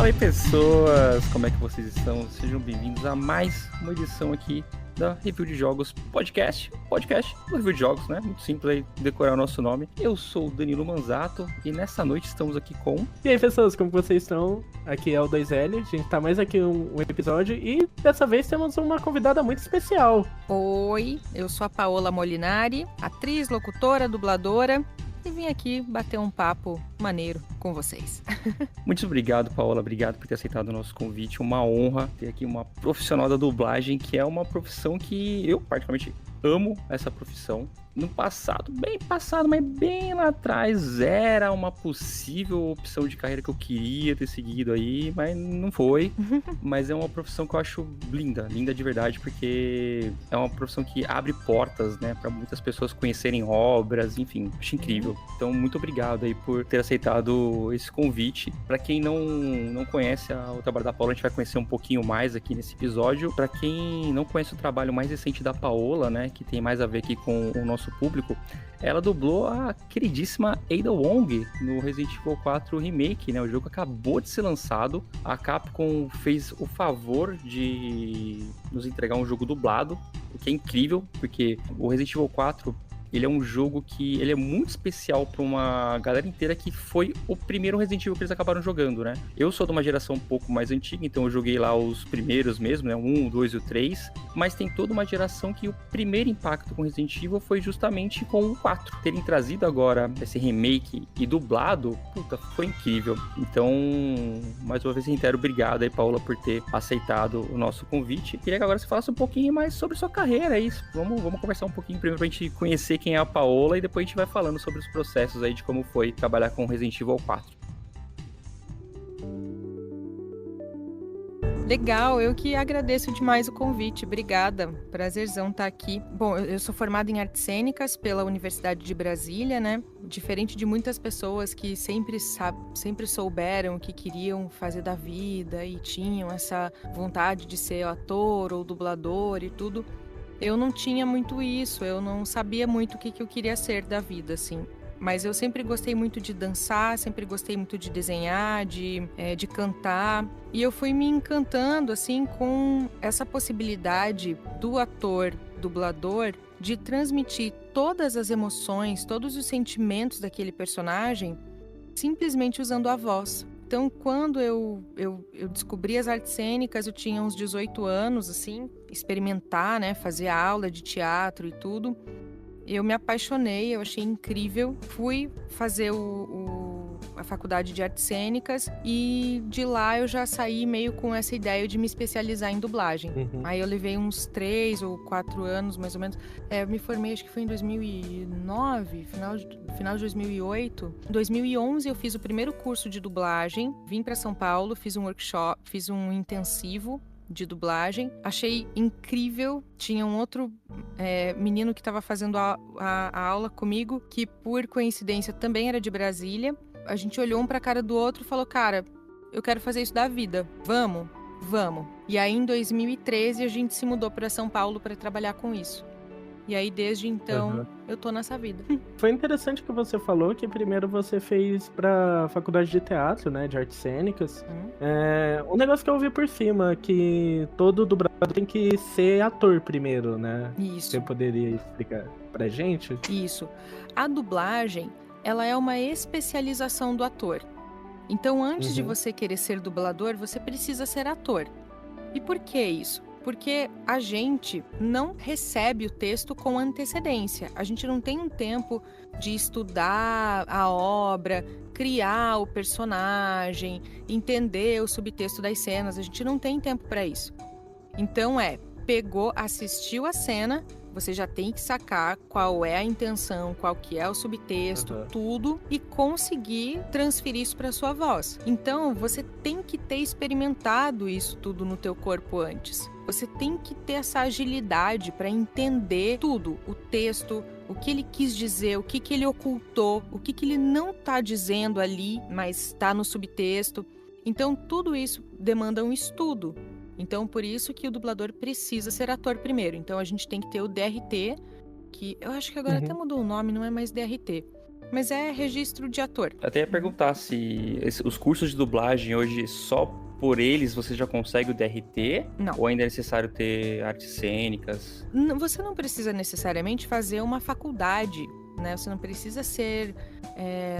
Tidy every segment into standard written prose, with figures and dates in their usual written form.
Fala aí, pessoas! Como é que vocês estão? Sejam bem-vindos a mais uma edição aqui da Review de Jogos Podcast do Review de Jogos, né? Muito simples aí decorar o nosso nome. Eu sou o Danilo Manzato e nessa noite estamos aqui com... E aí, pessoas, como vocês estão? Aqui é o 2L, a gente tá mais aqui um episódio e dessa vez temos uma convidada muito especial. Oi, eu sou a Paola Molinari, atriz, locutora, dubladora e vim aqui bater um papo maneiro com vocês. Muito obrigado, Paola. Obrigado por ter aceitado o nosso convite. Uma honra ter aqui uma profissional da dublagem, que é uma profissão que eu particularmente amo essa profissão. No passado, bem passado, mas bem lá atrás, era uma possível opção de carreira que eu queria ter seguido aí, mas não foi. Mas é uma profissão que eu acho linda de verdade, porque é uma profissão que abre portas, né, para muitas pessoas conhecerem obras, enfim, acho incrível. Então, muito obrigado aí por ter aceitado esse convite. Para quem não conhece o trabalho da Paola, a gente vai conhecer um pouquinho mais aqui nesse episódio. Para quem não conhece o trabalho mais recente da Paola, né, que tem mais a ver aqui com o nosso público, ela dublou a queridíssima Ada Wong no Resident Evil 4 Remake, né? O jogo acabou de ser lançado. A Capcom fez o favor de nos entregar um jogo dublado, o que é incrível, porque o Resident Evil 4 ele é um jogo que ele é muito especial para uma galera inteira que foi o primeiro Resident Evil que eles acabaram jogando, né? Eu sou de uma geração um pouco mais antiga, então eu joguei lá os primeiros mesmo, né? O 1, o 2 e o 3. Mas tem toda uma geração que o primeiro impacto com Resident Evil foi justamente com o 4. Terem trazido agora esse remake e dublado, puta, foi incrível. Então, mais uma vez, reitero, obrigado aí, Paola, por ter aceitado o nosso convite. Queria que agora você falasse um pouquinho mais sobre sua carreira aí. Vamos conversar um pouquinho primeiro pra gente conhecer quem é a Paola e depois a gente vai falando sobre os processos aí de como foi trabalhar com Resident Evil 4. Legal, eu que agradeço demais o convite, obrigada, prazerzão estar aqui. Bom, eu sou formada em artes cênicas pela Universidade de Brasília, né? Diferente de muitas pessoas que sempre souberam o que queriam fazer da vida e tinham essa vontade de ser ator ou dublador e tudo, eu não tinha muito isso, eu não sabia muito o que eu queria ser da vida, assim. Mas eu sempre gostei muito de dançar, sempre gostei muito de desenhar, de cantar. E eu fui me encantando, assim, com essa possibilidade do ator, dublador, de transmitir todas as emoções, todos os sentimentos daquele personagem, simplesmente usando a voz. Então, quando eu descobri as artes cênicas, eu tinha uns 18 anos, assim, experimentar, né, fazer aula de teatro e tudo. Eu me apaixonei, eu achei incrível. Fui fazer a faculdade de artes cênicas e de lá eu já saí meio com essa ideia de me especializar em dublagem. Aí eu levei uns 3 ou 4 anos, mais ou menos. Eu me formei, acho que foi em 2009, final de 2008. Em 2011 eu fiz o primeiro curso de dublagem, vim para São Paulo, fiz um workshop, fiz um intensivo de dublagem, achei incrível. Tinha um outro menino que estava fazendo a aula comigo, que por coincidência também era de Brasília. A gente olhou um pra cara do outro e falou, cara, eu quero fazer isso da vida, vamos. E aí em 2013 a gente se mudou para São Paulo para trabalhar com isso. E aí, desde então, eu tô nessa vida. Foi interessante que você falou que primeiro você fez pra faculdade de teatro, né, de artes cênicas. Um negócio que eu ouvi por cima, que todo dublador tem que ser ator primeiro, né? Isso. Você poderia explicar pra gente? Isso. A dublagem, ela é uma especialização do ator. Então, antes de você querer ser dublador, você precisa ser ator. E por que isso? Porque a gente não recebe o texto com antecedência. A gente não tem um tempo de estudar a obra, criar o personagem, entender o subtexto das cenas. A gente não tem tempo para isso. Então pegou, assistiu a cena, você já tem que sacar qual é a intenção, qual que é o subtexto, tudo, e conseguir transferir isso para sua voz. Então, você tem que ter experimentado isso tudo no teu corpo antes. Você tem que ter essa agilidade para entender tudo, o texto, o que ele quis dizer, o que ele ocultou, o que ele não está dizendo ali, mas está no subtexto. Então, tudo isso demanda um estudo. Então, por isso que o dublador precisa ser ator primeiro. Então, a gente tem que ter o DRT, que eu acho que agora até mudou o nome, não é mais DRT. Mas é registro de ator. Até ia perguntar se os cursos de dublagem hoje, só por eles você já consegue o DRT? Não. Ou ainda é necessário ter artes cênicas? Você não precisa necessariamente fazer uma faculdade, né? Você não precisa ser...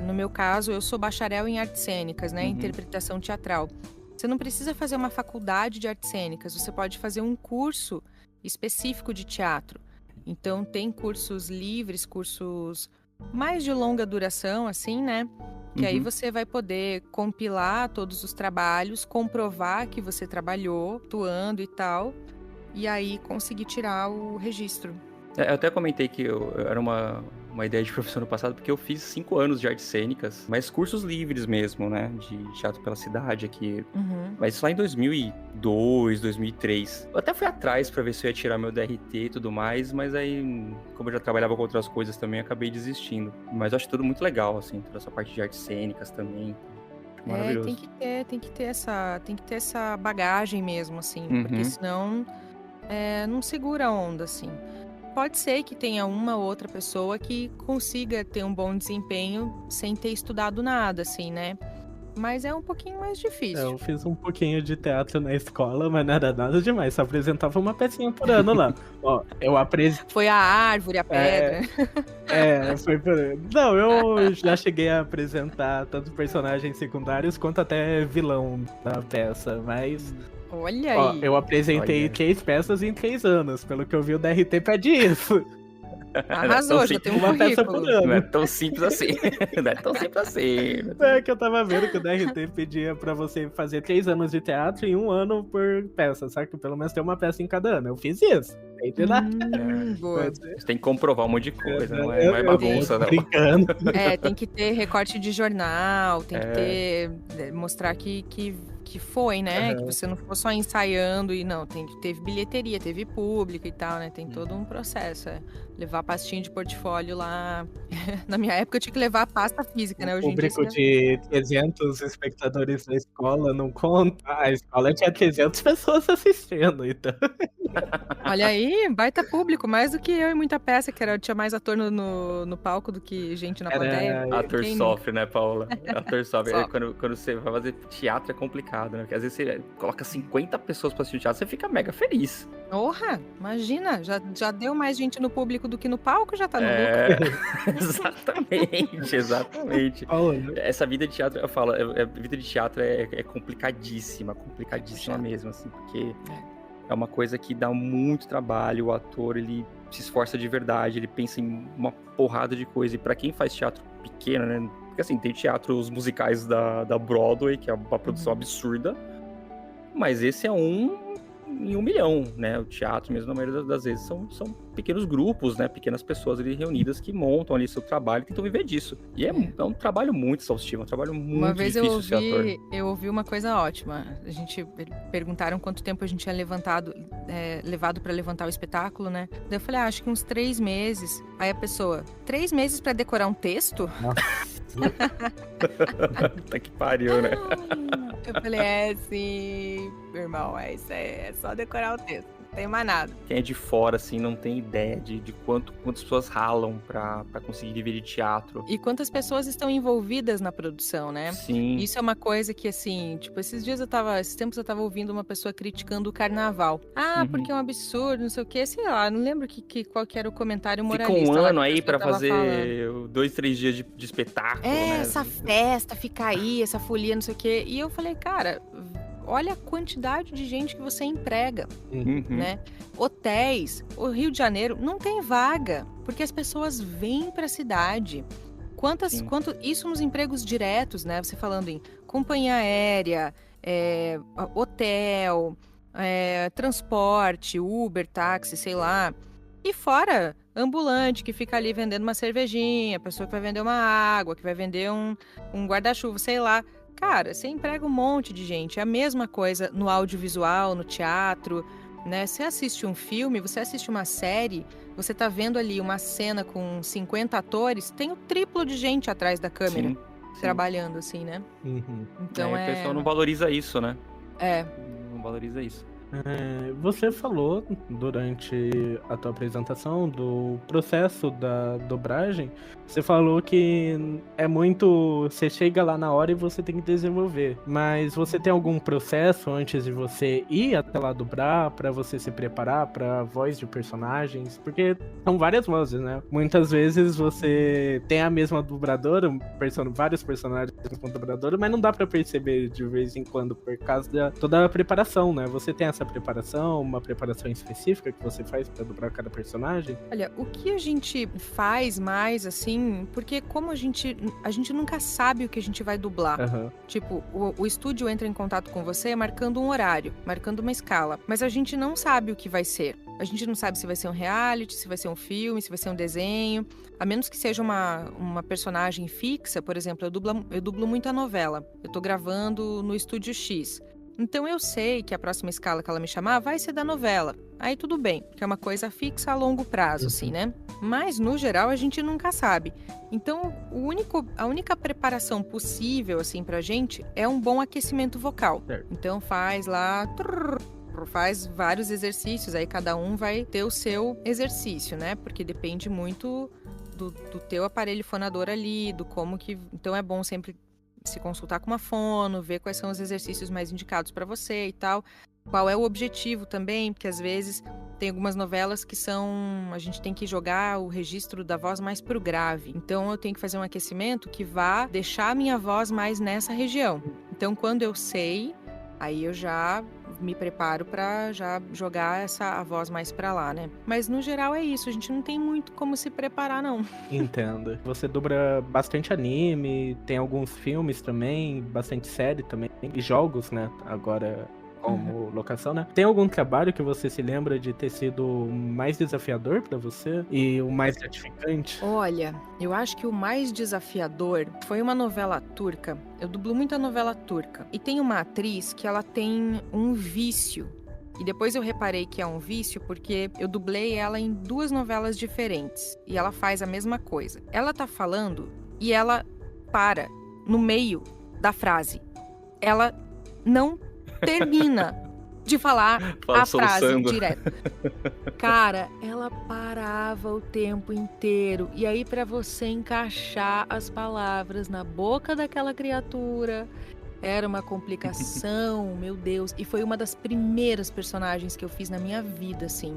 no meu caso, eu sou bacharel em artes cênicas, né? Interpretação teatral. Você não precisa fazer uma faculdade de artes cênicas. Você pode fazer um curso específico de teatro. Então, tem cursos livres, cursos mais de longa duração, assim, né? Que aí você vai poder compilar todos os trabalhos, comprovar que você trabalhou, atuando e tal, e aí conseguir tirar o registro. Eu até comentei que era uma ideia de professor no passado, porque eu fiz 5 anos de artes cênicas, mas cursos livres mesmo, né? De teatro pela cidade aqui. Mas isso lá em 2002, 2003. Eu até fui atrás pra ver se eu ia tirar meu DRT e tudo mais, mas aí, como eu já trabalhava com outras coisas também, acabei desistindo. Mas eu acho tudo muito legal, assim, toda essa parte de artes cênicas também. Maravilhoso. Tem que ter essa bagagem mesmo, assim, porque senão não segura a onda, assim. Pode ser que tenha uma ou outra pessoa que consiga ter um bom desempenho sem ter estudado nada, assim, né? Mas é um pouquinho mais difícil. Eu fiz um pouquinho de teatro na escola, mas não era nada demais. Só apresentava uma pecinha por ano lá. Ó, eu apresentei. Foi a árvore, a pedra. Foi por... Não, eu já cheguei a apresentar tanto personagens secundários quanto até vilão da peça, mas... Olha aí. Eu apresentei 3 peças em 3 anos. Pelo que eu vi, o DRT pede isso. Arrasou, já tem uma peça por ano. Não é tão simples assim. Não é tão simples assim. É que eu tava vendo que o DRT pedia pra você fazer 3 anos de teatro e 1 ano por peça, sabe? Que pelo menos tem uma peça em cada ano. Eu fiz isso. Boa. Você tem que comprovar um monte de coisa, não é bagunça, não. Brincando. Tem que ter recorte de jornal, tem que ter... mostrar que foi, né? Que você não ficou só ensaiando e não, teve bilheteria, teve público e tal, né? Tem todo um processo, levar pastinha de portfólio lá. Na minha época eu tinha que levar a pasta física, né? Hoje em dia, Público de 300 espectadores na escola não conta. A escola tinha 300 pessoas assistindo, então... Olha aí, baita público, mais do que eu em muita peça, que tinha mais ator no palco do que gente na plateia. Ator sofre, né, Paula? Ator sofre. Sofre. Quando você vai fazer teatro é complicado, né? Porque às vezes você coloca 50 pessoas pra assistir teatro, você fica mega feliz. Porra, imagina, já deu mais gente no público do que no palco, já tá no lucro. Exatamente. Essa vida de teatro, eu falo, a vida de teatro é complicadíssima mesmo, assim, porque é uma coisa que dá muito trabalho, o ator, ele se esforça de verdade, ele pensa em uma porrada de coisa, e pra quem faz teatro pequeno, né, porque assim, tem teatros musicais da Broadway, que é uma produção absurda, mas esse é em 1 milhão, né? O teatro mesmo, na maioria das vezes, são pequenos grupos, né? Pequenas pessoas ali reunidas que montam ali seu trabalho e tentam viver disso. E é um trabalho muito exaustivo, um trabalho muito difícil ser ator. Eu ouvi uma coisa ótima. Perguntaram quanto tempo a gente tinha levado pra levantar o espetáculo, né? Daí eu falei, acho que uns 3 meses. Aí a pessoa, 3 meses pra decorar um texto? Tá que pariu, né? Eu falei, sim, meu irmão, isso aí, é só decorar o texto, não tem mais nada. Quem é de fora, assim, não tem ideia de quantas pessoas ralam pra conseguir viver de teatro. E quantas pessoas estão envolvidas na produção, né? Sim. Isso é uma coisa que, assim, tipo, esses tempos eu tava ouvindo uma pessoa criticando o carnaval. Porque é um absurdo, não sei o quê, sei lá, não lembro qual que era o comentário moralista. Fica um ano aí pra fazer 2, 3 dias de espetáculo, né? Essa festa, ficar aí, essa folia, não sei o quê. E eu falei, cara, olha a quantidade de gente que você emprega, né? Hotéis, o Rio de Janeiro não tem vaga, porque as pessoas vêm pra cidade. Quanto isso nos empregos diretos, né? Você falando em companhia aérea, hotel, transporte, Uber, táxi, sei lá. E fora, ambulante que fica ali vendendo uma cervejinha, pessoa que vai vender uma água, que vai vender um guarda-chuva, sei lá. Cara, você emprega um monte de gente. É a mesma coisa no audiovisual, no teatro, né? Você assiste um filme, você assiste uma série, você tá vendo ali uma cena com 50 atores, tem o triplo de gente atrás da câmera trabalhando, assim, né? Então o pessoal não valoriza isso, né? É. Não valoriza isso. Você falou durante a tua apresentação do processo da dobragem. Você falou que é muito. Você chega lá na hora e você tem que desenvolver. Mas você tem algum processo antes de você ir até lá dobrar, pra você se preparar pra voz de personagens? Porque são várias vozes, né? Muitas vezes você tem a mesma dubladora, vários personagens com dubladora, mas não dá pra perceber de vez em quando por causa de toda a preparação, né? Você tem essa preparação, uma preparação específica que você faz pra dublar cada personagem? Olha, o que a gente faz mais, assim, porque como a gente nunca sabe o que a gente vai dublar. Aham. Tipo, o estúdio entra em contato com você marcando um horário, marcando uma escala, mas a gente não sabe o que vai ser. A gente não sabe se vai ser um reality, se vai ser um filme, se vai ser um desenho. A menos que seja uma personagem fixa, por exemplo, eu dublo muita novela. Eu tô gravando no Estúdio X. Então eu sei que a próxima escala que ela me chamar vai ser da novela. Aí tudo bem, que é uma coisa fixa a longo prazo, assim, né? Mas, no geral, a gente nunca sabe. Então, a única preparação possível, assim, pra gente é um bom aquecimento vocal. Certo. Então faz lá... Faz vários exercícios, aí cada um vai ter o seu exercício, né? Porque depende muito do teu aparelho fonador ali, do como que... Então é bom sempre se consultar com uma fono, ver quais são os exercícios mais indicados para você e tal. Qual é o objetivo também, porque às vezes tem algumas novelas que a gente tem que jogar o registro da voz mais pro grave. Então eu tenho que fazer um aquecimento que vá deixar a minha voz mais nessa região. Então quando eu sei, aí eu já me preparo para já jogar a voz mais para lá, né? Mas no geral é isso, a gente não tem muito como se preparar, não. Entendo. Você dubla bastante anime, tem alguns filmes também, bastante série também, e jogos, né? Agora como locação, né? Tem algum trabalho que você se lembra de ter sido mais desafiador pra você e o mais gratificante? Olha, eu acho que o mais desafiador foi uma novela turca. Eu dublo muita novela turca. E tem uma atriz que ela tem um vício. E depois eu reparei que é um vício porque eu dublei ela em 2 novelas diferentes. E ela faz a mesma coisa. Ela tá falando e ela para no meio da frase. Ela não termina de falar a frase direto. Cara, ela parava o tempo inteiro. E aí, pra você encaixar as palavras na boca daquela criatura, era uma complicação, meu Deus. E foi uma das primeiras personagens que eu fiz na minha vida, assim.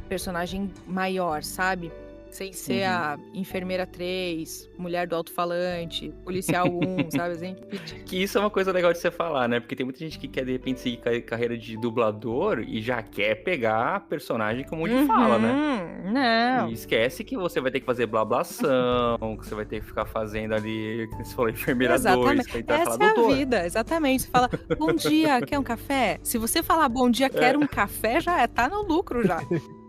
Personagem maior, sabe? Sem ser a enfermeira 3, mulher do alto-falante, policial 1, sabe assim? Que isso é uma coisa legal de você falar, né? Porque tem muita gente que quer, de repente, seguir carreira de dublador e já quer pegar personagem com um monte de fala, né? Não. E esquece que você vai ter que fazer blablação, que você vai ter que ficar fazendo ali, que você falou, enfermeira 2, que aí tá Essa falando é a doutor. vida, exatamente. Você fala, bom dia, quer um café? Se você falar bom dia, quero um café, já tá no lucro já.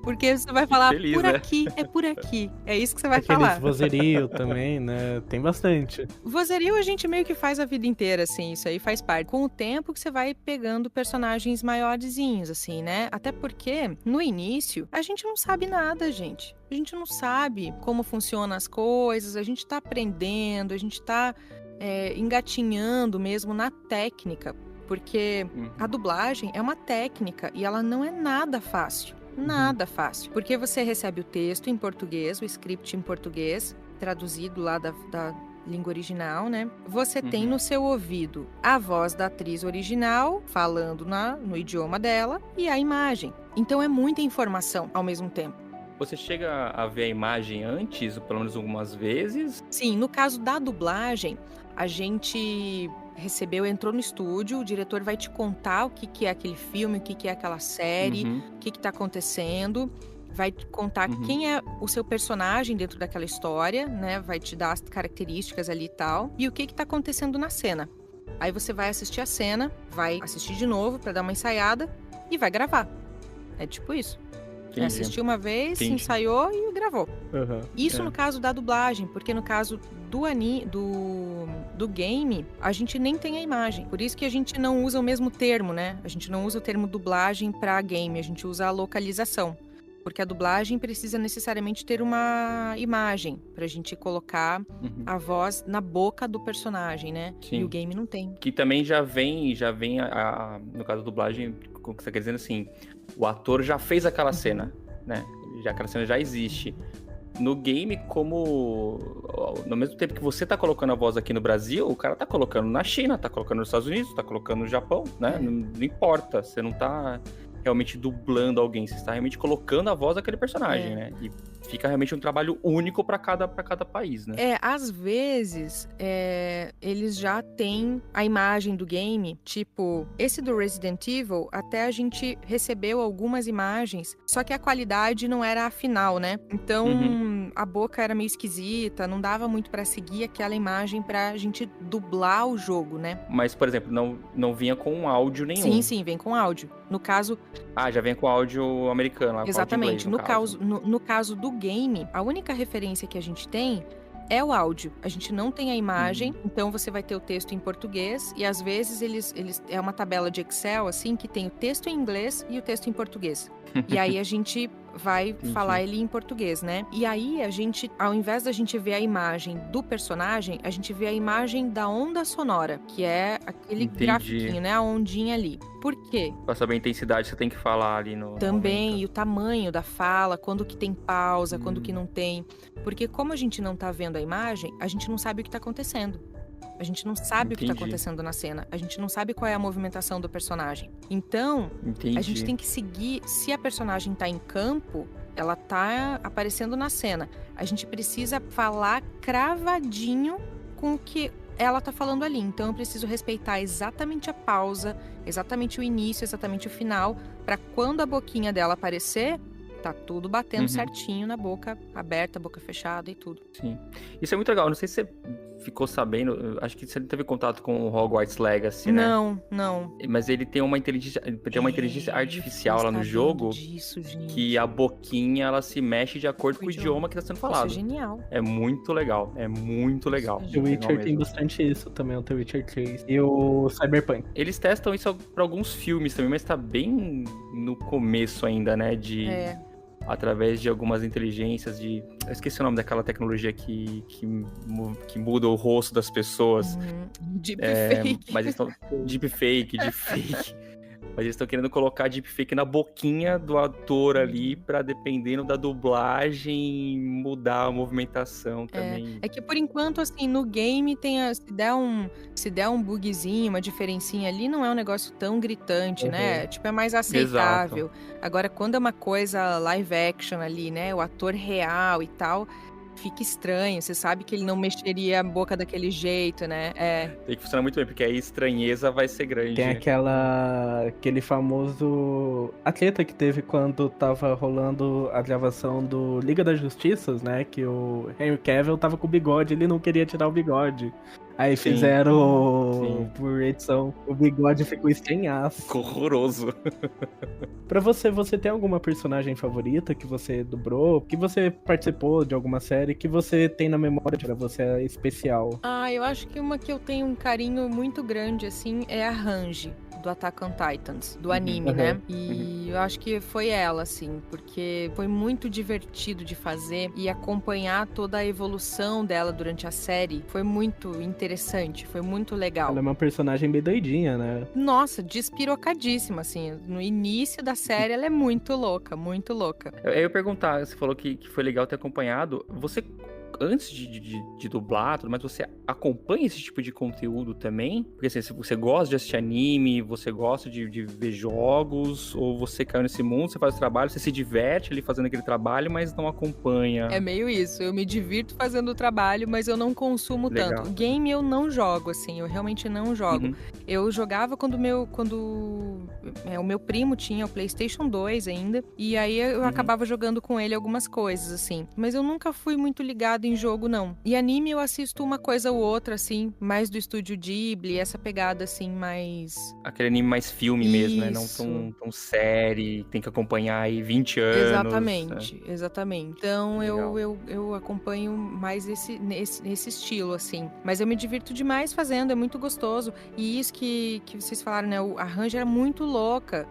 Porque você vai falar, Feliz, por né? aqui, é por aqui. É isso que você vai Aqueles falar. vozerio também, né? Tem bastante. Vozerio a gente meio que faz a vida inteira, assim, isso aí faz parte. Com o tempo que você vai pegando personagens maiorzinhos, assim, né? Até porque, no início, a gente não sabe nada, gente. A gente não sabe como funcionam as coisas, a gente tá aprendendo, a gente tá engatinhando mesmo na técnica. Porque a dublagem é uma técnica e ela não é nada fácil. Nada fácil. Porque você recebe o texto em português, o script em português, traduzido lá da língua original, né? Você tem no seu ouvido a voz da atriz original, falando no idioma dela, e a imagem. Então é muita informação ao mesmo tempo. Você chega a ver a imagem antes, ou pelo menos algumas vezes? Sim, no caso da dublagem, a gente entrou no estúdio, o diretor vai te contar o que é aquele filme, o que é aquela série, o que tá acontecendo, vai te contar quem é o seu personagem dentro daquela história, né? Vai te dar as características ali e tal, e o que tá acontecendo na cena. Aí você vai assistir a cena, vai assistir de novo pra dar uma ensaiada e vai gravar. É tipo isso. Entendi. Assistiu uma vez, Entendi. ensaiou e gravou. Isso É. no caso da dublagem, porque no caso do game, a gente nem tem a imagem. Por isso que a gente não usa o mesmo termo, né? A gente não usa o termo dublagem pra game, a gente usa a localização. Porque a dublagem precisa necessariamente ter uma imagem pra gente colocar a voz na boca do personagem, né? Sim. E o game não tem. Que também já vem no caso da dublagem, como que você quer dizendo assim, o ator já fez aquela cena, né? Aquela cena já existe. No game, no mesmo tempo que você tá colocando a voz aqui no Brasil, o cara tá colocando na China, tá colocando nos Estados Unidos, tá colocando no Japão, né? Não importa, você não tá realmente dublando alguém, você está realmente colocando a voz daquele personagem, né? E fica realmente um trabalho único para cada país, né? Às vezes, eles já têm a imagem do game, tipo, esse do Resident Evil, até a gente recebeu algumas imagens, só que a qualidade não era a final, né? Então, a boca era meio esquisita, não dava muito pra seguir aquela imagem pra gente dublar o jogo, né? Mas, por exemplo, não vinha com áudio nenhum. Sim, vem com áudio. No caso... já vem com áudio americano, lá, Exatamente. com áudio inglês, no caso do game, a única referência que a gente tem é o áudio. A gente não tem a imagem, então você vai ter o texto em português e às vezes eles é uma tabela de Excel assim que tem o texto em inglês e o texto em português. E aí a gente vai falar ele em português, né? E aí a gente, ao invés da gente ver a imagem do personagem, a gente vê a imagem da onda sonora, que é aquele grafiquinho, né? A ondinha ali. Por quê? Pra saber a intensidade, você tem que falar ali no Também, momento. E o tamanho da fala, quando que tem pausa, quando que não tem. Porque como a gente não tá vendo a imagem, a gente não sabe o que tá acontecendo. A gente não sabe o que tá acontecendo na cena. A gente não sabe qual é a movimentação do personagem. Então, a gente tem que seguir. Se a personagem tá em campo, ela tá aparecendo na cena. A gente precisa falar cravadinho com o que ela tá falando ali. Então, eu preciso respeitar exatamente a pausa, exatamente o início, exatamente o final, pra quando a boquinha dela aparecer, tá tudo batendo certinho na boca aberta, boca fechada e tudo. Sim. Isso é muito legal. Não sei se você ficou sabendo, acho que você teve contato com o Hogwarts Legacy, né? Não. Mas ele tem uma inteligência artificial lá no jogo que a boquinha, ela se mexe de acordo com o idioma que tá sendo falado. Isso é genial. É muito legal. The Witcher tem bastante isso também, o The Witcher 3 e o Cyberpunk. Eles testam isso pra alguns filmes também, mas tá bem no começo ainda, né? Através de algumas inteligências eu esqueci o nome daquela tecnologia que muda o rosto das pessoas. Deepfake. Mas eles estão... Deepfake. Mas eles estão querendo colocar deepfake na boquinha do ator ali pra, dependendo da dublagem, mudar a movimentação também. É que por enquanto, assim, no game se der um bugzinho, uma diferencinha ali, não é um negócio tão gritante, né? Tipo, é mais aceitável. Exato. Agora, quando é uma coisa live action ali, né? O ator real e tal, fica estranho. Você sabe que ele não mexeria a boca daquele jeito, né? Tem que funcionar muito bem, porque aí a estranheza vai ser grande. Tem aquele famoso atleta que teve quando tava rolando a gravação do Liga das Justiças, né? Que o Henry Cavill tava com o bigode, ele não queria tirar o bigode. Aí fizeram por edição, o bigode ficou estranhaço. Ficou horroroso. Pra você tem alguma personagem favorita que você dublou? Que você participou de alguma série que você tem na memória pra você é especial? Eu acho que uma que eu tenho um carinho muito grande, assim, é a Ranji, do Attack on Titans, do anime, né? E eu acho que foi ela, assim, porque foi muito divertido de fazer e acompanhar toda a evolução dela durante a série foi muito interessante, foi muito legal. Ela é uma personagem bem doidinha, né? Nossa, despirocadíssima, assim. No início da série ela é muito louca, muito louca. Eu ia perguntar, você falou que foi legal ter acompanhado. Você, antes de dublar, tudo mais, você acompanha esse tipo de conteúdo também? Porque assim, se você gosta de assistir anime, você gosta de ver jogos, ou você caiu nesse mundo, você faz o trabalho, você se diverte ali fazendo aquele trabalho, mas não acompanha. É meio isso, eu me divirto fazendo o trabalho, mas eu não consumo tanto. Game eu não jogo, assim, eu realmente não jogo. Eu jogava quando o meu primo tinha o PlayStation 2 ainda, e aí eu acabava jogando com ele algumas coisas, assim. Mas eu nunca fui muito ligada em jogo, não. E anime eu assisto uma coisa ou outra, assim, mais do estúdio Ghibli, essa pegada, assim, mais... Aquele anime mais filme mesmo, né? Não tão série, tem que acompanhar aí 20 anos. Exatamente. Então eu acompanho mais nesse estilo, assim. Mas eu me divirto demais fazendo, é muito gostoso. E isso que vocês falaram, né? A Range era muito louca.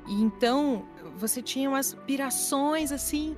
E então, você tinha umas pirações, assim,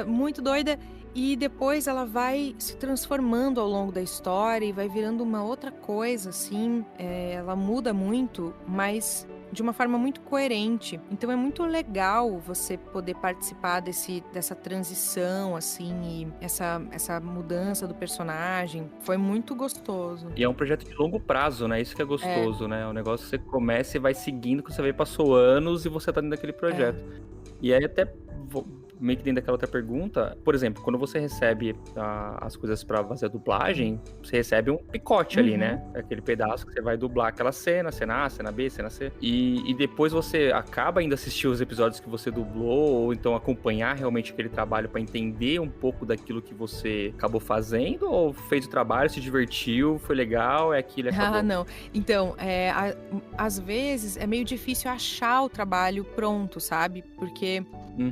muito doida. E depois ela vai se transformando ao longo da história e vai virando uma outra coisa, assim. Ela muda muito, mas de uma forma muito coerente. Então é muito legal você poder participar dessa transição, assim, e essa mudança do personagem. Foi muito gostoso. E é um projeto de longo prazo, né? Isso que é gostoso, né? É um negócio que você começa e vai seguindo, que você vê, passou anos e você tá dentro daquele projeto. E aí até meio que dentro daquela outra pergunta, por exemplo, quando você recebe as coisas pra fazer a dublagem, você recebe um picote ali, né? Aquele pedaço que você vai dublar aquela cena A, cena B, cena C. E depois você acaba ainda assistir os episódios que você dublou, ou então acompanhar realmente aquele trabalho pra entender um pouco daquilo que você acabou fazendo, ou fez o trabalho, se divertiu, foi legal, é aquilo e acabou? Ah, não. Então, às vezes é meio difícil achar o trabalho pronto, sabe? Porque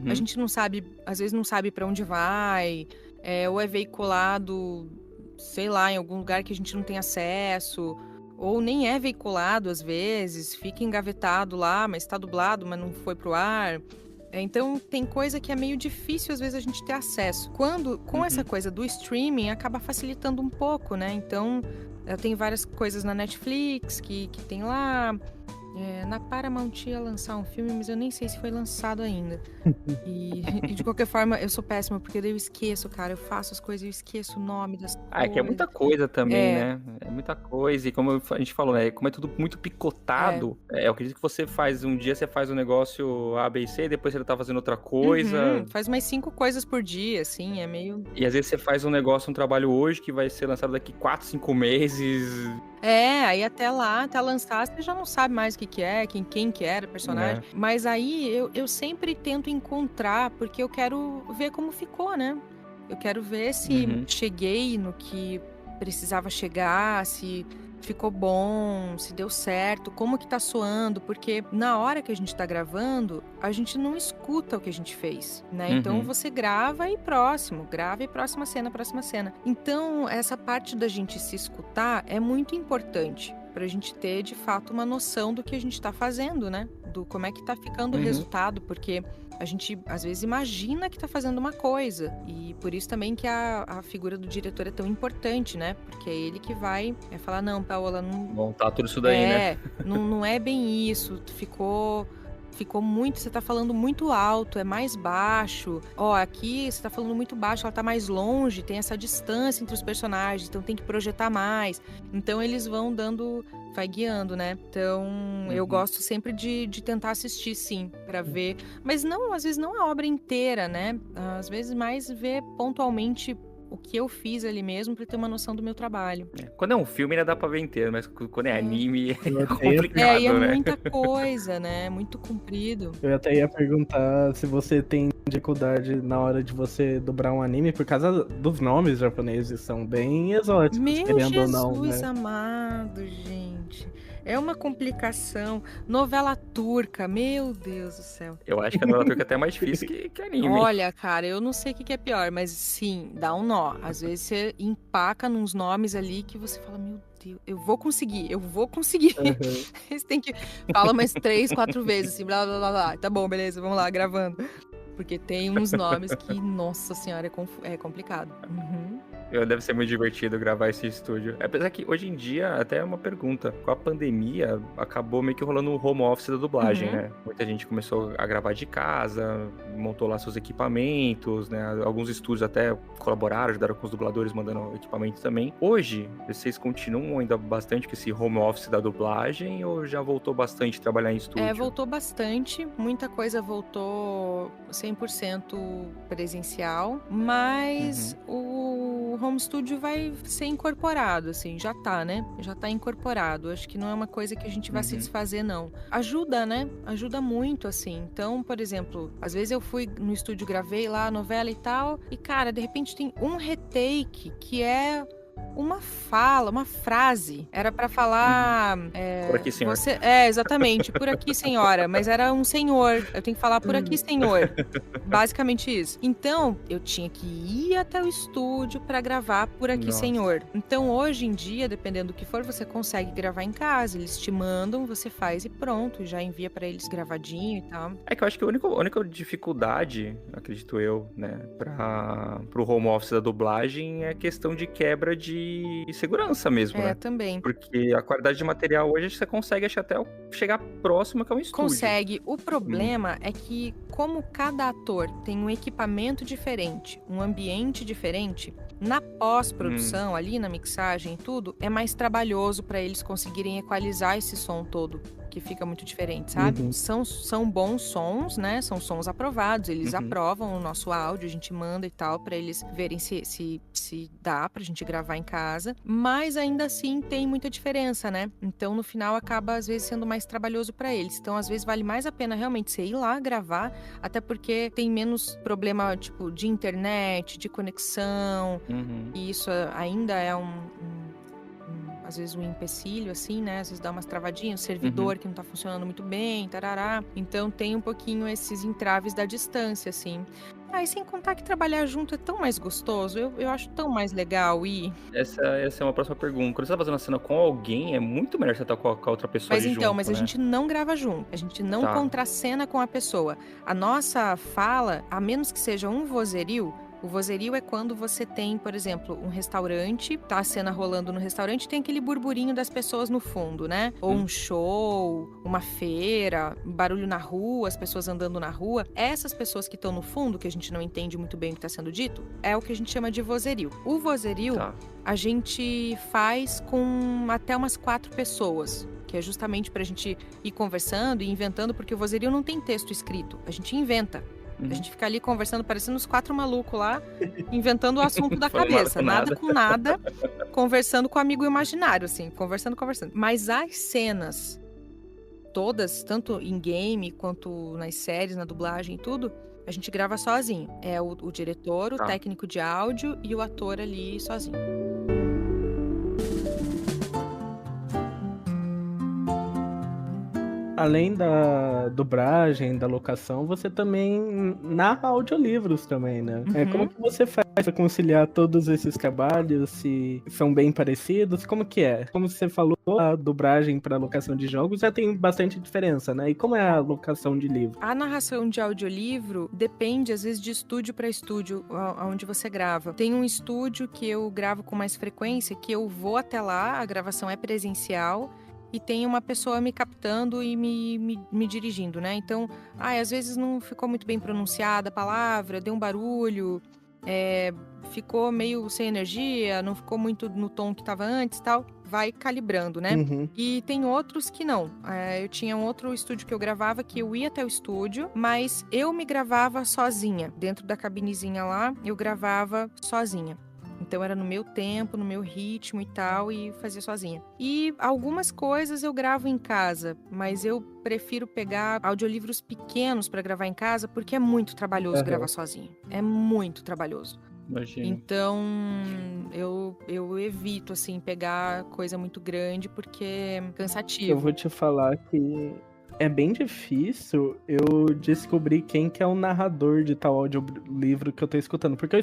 a gente não sabe, às vezes não sabe pra onde vai, ou é veiculado, sei lá, em algum lugar que a gente não tem acesso, ou nem é veiculado às vezes, fica engavetado lá, mas tá dublado, mas não foi pro ar. Então tem coisa que é meio difícil às vezes a gente ter acesso. Com essa coisa do streaming, acaba facilitando um pouco, né? Então, tem várias coisas na Netflix que tem lá. Na Paramount ia lançar um filme, mas eu nem sei se foi lançado ainda. E de qualquer forma, eu sou péssima, porque daí eu esqueço, cara. Eu faço as coisas e eu esqueço o nome das coisas. É que é muita coisa também, né? É muita coisa. E como a gente falou, né? Como é tudo muito picotado, eu acredito que você faz um dia, você faz um negócio A, B e C, depois você tá fazendo outra coisa. Faz umas 5 coisas por dia, assim, é meio... E às vezes você faz um negócio, um trabalho hoje, que vai ser lançado daqui 4, 5 meses. Aí até lá, até lançar, você já não sabe mais o que é, quem que era o personagem. Mas aí eu sempre tento encontrar, porque eu quero ver como ficou, né? Eu quero ver se cheguei no que precisava chegar, se ficou bom, se deu certo, como que tá soando, porque na hora que a gente tá gravando, a gente não escuta o que a gente fez, né? Então você grava e próxima cena. Então essa parte da gente se escutar é muito importante pra gente ter de fato uma noção do que a gente tá fazendo, né? Do como é que tá ficando o resultado, porque a gente às vezes imagina que tá fazendo uma coisa, e por isso também que a figura do diretor é tão importante, né? Porque é ele que vai falar, não, Paola, não... Montar tudo isso daí, né? não é bem isso, ficou muito, você tá falando muito alto, é mais baixo. Aqui você tá falando muito baixo, ela tá mais longe, tem essa distância entre os personagens, então tem que projetar mais. Então eles vai guiando, né? Então eu gosto sempre de tentar assistir, sim, pra ver. Mas não, às vezes não a obra inteira, né? Às vezes mais ver pontualmente o que eu fiz ali mesmo pra ter uma noção do meu trabalho. Quando é um filme ainda dá pra ver inteiro, mas quando é anime é complicado, e é né? muita coisa, né? Muito comprido. Eu até ia perguntar se você tem dificuldade na hora de você dobrar um anime, por causa dos nomes japoneses, são bem exóticos, Meu querendo ou não, Jesus né? amado, gente. É uma complicação. Novela turca, meu Deus do céu. Eu acho que a novela turca é até mais difícil que anime. Olha, cara, eu não sei o que é pior, mas sim, dá um nó. Às vezes você empaca nos nomes ali que você fala, meu Deus, eu vou conseguir. Você tem que... Fala mais 3, 4 vezes, assim, blá, blá, blá, blá. Tá bom, beleza, vamos lá, gravando. Porque tem uns nomes que, nossa senhora, é complicado. Deve ser muito divertido gravar esse estúdio. Apesar que hoje em dia, até é uma pergunta, com a pandemia, acabou meio que rolando o home office da dublagem, né? Muita gente começou a gravar de casa, montou lá seus equipamentos, né? Alguns estúdios até colaboraram, ajudaram com os dubladores, mandando equipamentos também. Hoje, vocês continuam ainda bastante com esse home office da dublagem ou já voltou bastante a trabalhar em estúdio? Voltou bastante, muita coisa voltou 100% presencial, mas o home studio vai ser incorporado, assim, já tá, né? Já tá incorporado. Acho que não é uma coisa que a gente vai se desfazer, não. Ajuda, né? Ajuda muito, assim. Então, por exemplo, às vezes eu fui no estúdio, gravei lá a novela e tal, e, cara, de repente tem um retake que é uma fala, uma frase. Era pra falar. Por aqui, senhor. Exatamente, por aqui, senhora. Mas era um senhor. Eu tenho que falar por aqui, senhor. Basicamente isso. Então, eu tinha que ir até o estúdio pra gravar por aqui, Nossa. senhor. Então, hoje em dia, dependendo do que for, você consegue gravar em casa. Eles te mandam, você faz e pronto. Já envia pra eles gravadinho e tal. É que eu acho que a única dificuldade, acredito eu, né, pro home office da dublagem é questão de quebra de segurança mesmo, né? Também. Porque a qualidade de material hoje você consegue acho, até chegar próximo que é um estúdio. Consegue. O problema é que, como cada ator tem um equipamento diferente, um ambiente diferente, na pós-produção, ali na mixagem e tudo, é mais trabalhoso para eles conseguirem equalizar esse som todo, que fica muito diferente, sabe? Uhum. São bons sons, né? São sons aprovados, eles Uhum. aprovam o nosso áudio, a gente manda e tal, para eles verem se dá pra gente gravar em casa, mas ainda assim tem muita diferença, né? Então, no final, acaba às vezes sendo mais trabalhoso para eles. Então, às vezes, vale mais a pena realmente você ir lá gravar, até porque tem menos problema, tipo, de internet, de conexão, Uhum. e isso ainda é às vezes um empecilho, assim, né? Às vezes dá umas travadinhas, o servidor que não tá funcionando muito bem, tarará. Então tem um pouquinho esses entraves da distância, assim. E sem contar que trabalhar junto é tão mais gostoso, eu acho tão mais legal ir. Essa é uma próxima pergunta. Quando você tá fazendo uma cena com alguém, é muito melhor você estar com a outra pessoa ali junto, Mas a né? gente não grava junto, a gente não Tá. contracena com a pessoa. A nossa fala, a menos que seja um vozerio, o vozerio é quando você tem, por exemplo, um restaurante, tá a cena rolando no restaurante, tem aquele burburinho das pessoas no fundo, né? Ou um show, uma feira, um barulho na rua, as pessoas andando na rua. Essas pessoas que estão no fundo, que a gente não entende muito bem o que está sendo dito, é o que a gente chama de vozerio. O vozerio, Tá. a gente faz com até umas 4 pessoas. Que é justamente pra gente ir conversando e inventando, porque o vozerio não tem texto escrito, a gente inventa. A gente fica ali conversando, parecendo os 4 malucos lá, inventando o assunto da Falando cabeça. nada Nada com nada, conversando com o amigo imaginário, assim, conversando. Mas as cenas todas, tanto em game quanto nas séries, na dublagem e tudo, a gente grava sozinho. É o diretor, o Tá. técnico de áudio e o ator ali sozinho. Além da dublagem, da locação, você também narra audiolivros também, né? Como que você faz pra conciliar todos esses trabalhos? Se são bem parecidos? Como que é? Como você falou, a dublagem para locação de jogos já tem bastante diferença, né? E como é a locação de livro? A narração de audiolivro depende, às vezes, de estúdio para estúdio, onde você grava. Tem um estúdio que eu gravo com mais frequência, que eu vou até lá, a gravação é presencial, e tem uma pessoa me captando e me dirigindo, né? Então, às vezes não ficou muito bem pronunciada a palavra, deu um barulho, ficou meio sem energia, não ficou muito no tom que estava antes e tal. Vai calibrando, né? E tem outros que não. Eu tinha um outro estúdio que eu gravava, que eu ia até o estúdio, mas eu me gravava sozinha. Dentro da cabinezinha lá, eu gravava sozinha. Então era no meu tempo, no meu ritmo e tal, e fazia sozinha. E algumas coisas eu gravo em casa, mas eu prefiro pegar audiolivros pequenos para gravar em casa, porque é muito trabalhoso gravar sozinho. É muito trabalhoso. Imagina. Então, eu evito, assim, pegar coisa muito grande, porque é cansativo. Eu vou te falar que é bem difícil eu descobrir quem que é o narrador de tal audiolivro que eu tô escutando. Porque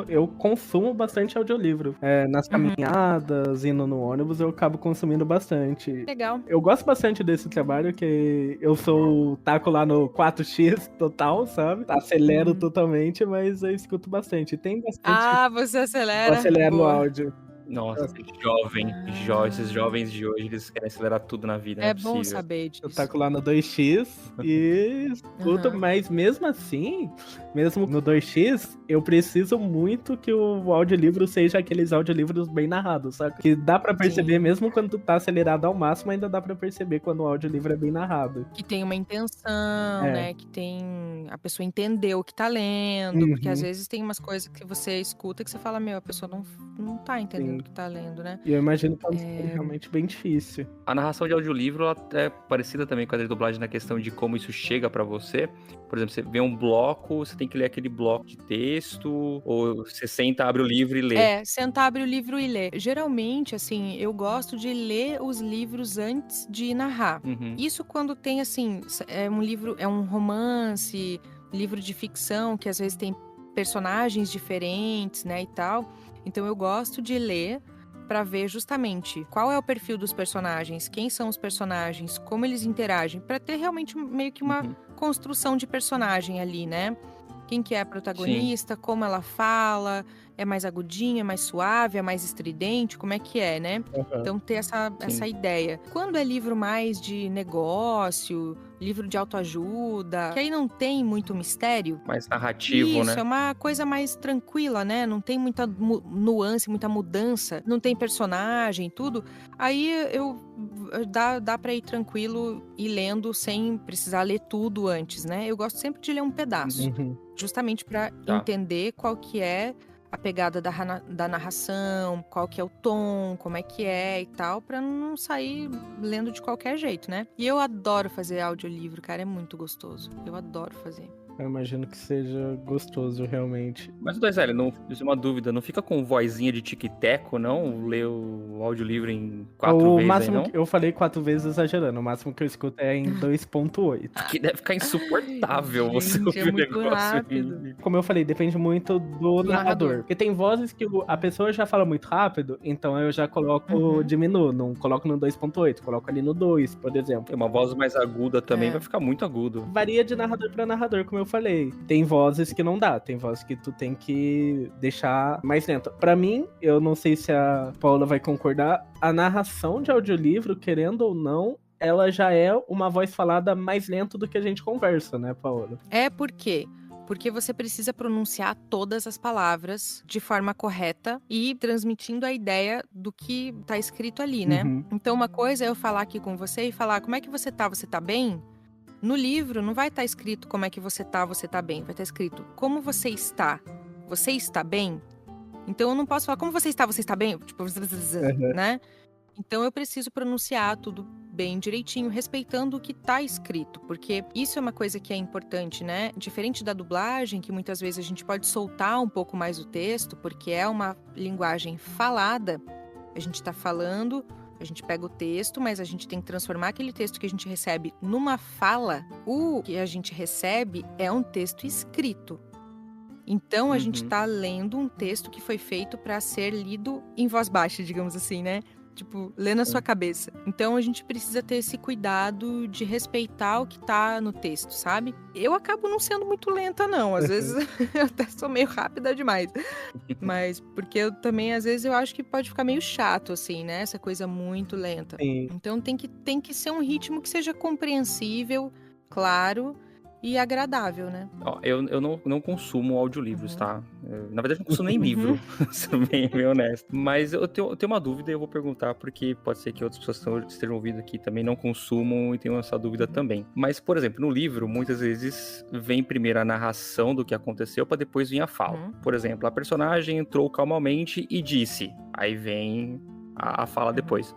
eu consumo bastante audiolivro. Nas caminhadas, indo no ônibus, eu acabo consumindo bastante. Legal. Eu gosto bastante desse trabalho, que eu taco lá no 4x total, sabe? Acelero totalmente, mas eu escuto bastante. Tem bastante... Você acelera? Eu acelero o Boa. áudio. Nossa, esses jovens de hoje, eles querem acelerar tudo na vida, É não bom possível. saber disso. Eu taco lá no 2x e escuto, mas mesmo assim, mesmo no 2x, eu preciso muito que o audiolivro seja aqueles audiolivros bem narrados, sabe? Que dá pra perceber, mesmo quando tu tá acelerado ao máximo, ainda dá pra perceber quando o audiolivro é bem narrado. Que tem uma intenção, né? Que tem... A pessoa entendeu o que tá lendo, porque às vezes tem umas coisas que você escuta que você fala, a pessoa não tá entendendo que tá lendo, né? E eu imagino que é realmente bem difícil. A narração de audiolivro ela é parecida também com a de dublagem na questão de como isso chega pra você. Por exemplo, você vê um bloco, você tem que ler aquele bloco de texto, ou você senta, abre o livro e lê. Sentar, abre o livro e ler. Geralmente, assim, eu gosto de ler os livros antes de narrar. Uhum. Isso quando tem, assim, é um romance, livro de ficção, que às vezes tem personagens diferentes, né, e tal. Então eu gosto de ler para ver justamente qual é o perfil dos personagens, quem são os personagens, como eles interagem, para ter realmente meio que uma construção de personagem ali, né? Quem que é a protagonista, como ela fala, é mais agudinha, é mais suave, é mais estridente, como é que é, né? Então ter essa ideia. Quando é livro mais de negócio, livro de autoajuda, que aí não tem muito mistério. Mais narrativo, né? Isso, é uma coisa mais tranquila, né? Não tem muita nuance, muita mudança, não tem personagem, tudo. Aí dá pra ir tranquilo e lendo sem precisar ler tudo antes, né? Eu gosto sempre de ler um pedaço. Justamente para entender qual que é a pegada da narração, qual que é o tom, como é que é e tal, para não sair lendo de qualquer jeito, né? E eu adoro fazer audiolivro, cara, é muito gostoso. Eu adoro fazer. Eu imagino que seja gostoso, realmente. Mas, Doisel, isso é uma dúvida, não fica com vozinha de tic-teco, não? Ler o audiolivro em 4 vezes máximo aí, não? Eu falei 4 vezes exagerando, o máximo que eu escuto é em 2.8. Que deve ficar insuportável você ouvir o muito negócio. rápido. Como eu falei, depende muito do narrador. Porque tem vozes que a pessoa já fala muito rápido, então eu já coloco, diminuo, não coloco no 2.8, coloco ali no 2, por exemplo. Tem uma voz mais aguda também, vai ficar muito agudo. Varia de narrador pra narrador, como eu falei. Tem vozes que não dá, tem vozes que tu tem que deixar mais lento. Pra mim, eu não sei se a Paula vai concordar, a narração de audiolivro, querendo ou não, ela já é uma voz falada mais lento do que a gente conversa, né, Paola? Por quê? Porque você precisa pronunciar todas as palavras de forma correta e transmitindo a ideia do que tá escrito ali, né? Então, uma coisa é eu falar aqui com você e falar, como é que você tá bem? No livro, não vai estar escrito como é que você tá bem. Vai estar escrito, como você está bem? Então, eu não posso falar, como você está bem? Tipo, né? Então, eu preciso pronunciar tudo bem direitinho, respeitando o que tá escrito, porque isso é uma coisa que é importante, né? Diferente da dublagem, que muitas vezes a gente pode soltar um pouco mais o texto, porque é uma linguagem falada, a gente tá falando, a gente pega o texto, mas a gente tem que transformar aquele texto que a gente recebe numa fala. O que a gente recebe é um texto escrito. Então, a gente tá lendo um texto que foi feito para ser lido em voz baixa, digamos assim, né? Tipo, lê na sua cabeça. Então, a gente precisa ter esse cuidado de respeitar o que tá no texto, sabe? Eu acabo não sendo muito lenta, não. Às vezes, eu até sou meio rápida demais. Mas, porque eu também, às vezes, eu acho que pode ficar meio chato, assim, né? Essa coisa muito lenta. Sim. Então, tem que ser um ritmo que seja compreensível, claro e agradável, né? Ó, eu não consumo audiolivros, tá? Na verdade, eu não consumo nem livro, sendo bem honesto. Mas eu tenho uma dúvida e eu vou perguntar, porque pode ser que outras pessoas que estejam ouvindo aqui também não consumam e tenham essa dúvida também. Mas, por exemplo, no livro, muitas vezes vem primeiro a narração do que aconteceu para depois vir a fala. Por exemplo, a personagem entrou calmamente e disse. Aí vem a fala depois.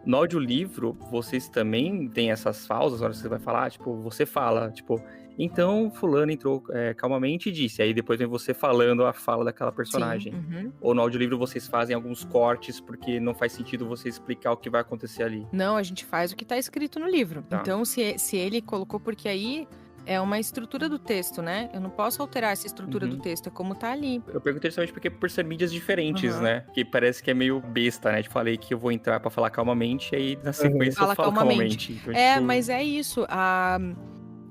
No audiolivro, vocês também têm essas pausas, na hora que você vai falar, tipo, você fala, tipo... Então, fulano entrou calmamente e disse. Aí depois vem você falando a fala daquela personagem. Ou no audiolivro vocês fazem alguns cortes porque não faz sentido você explicar o que vai acontecer ali. Não, a gente faz o que tá escrito no livro. Tá. Então, se ele colocou, porque aí é uma estrutura do texto, né? Eu não posso alterar essa estrutura do texto, é como tá ali. Eu perguntei justamente porque por ser mídias diferentes, né? Que parece que é meio besta, né? Eu falei que eu vou entrar pra falar calmamente, e aí na sequência eu falo calmamente. Então, mas é isso.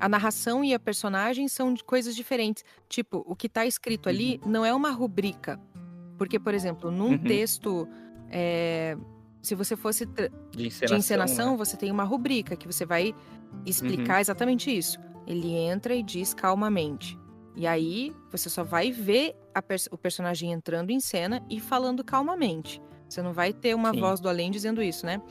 A narração e a personagem são de coisas diferentes. Tipo, o que tá escrito ali não é uma rubrica. Porque, por exemplo, num texto... se você fosse de encenação, né? Você tem uma rubrica que você vai explicar exatamente isso. Ele entra e diz calmamente. E aí, você só vai ver o personagem entrando em cena e falando calmamente. Você não vai ter uma voz do além dizendo isso, né?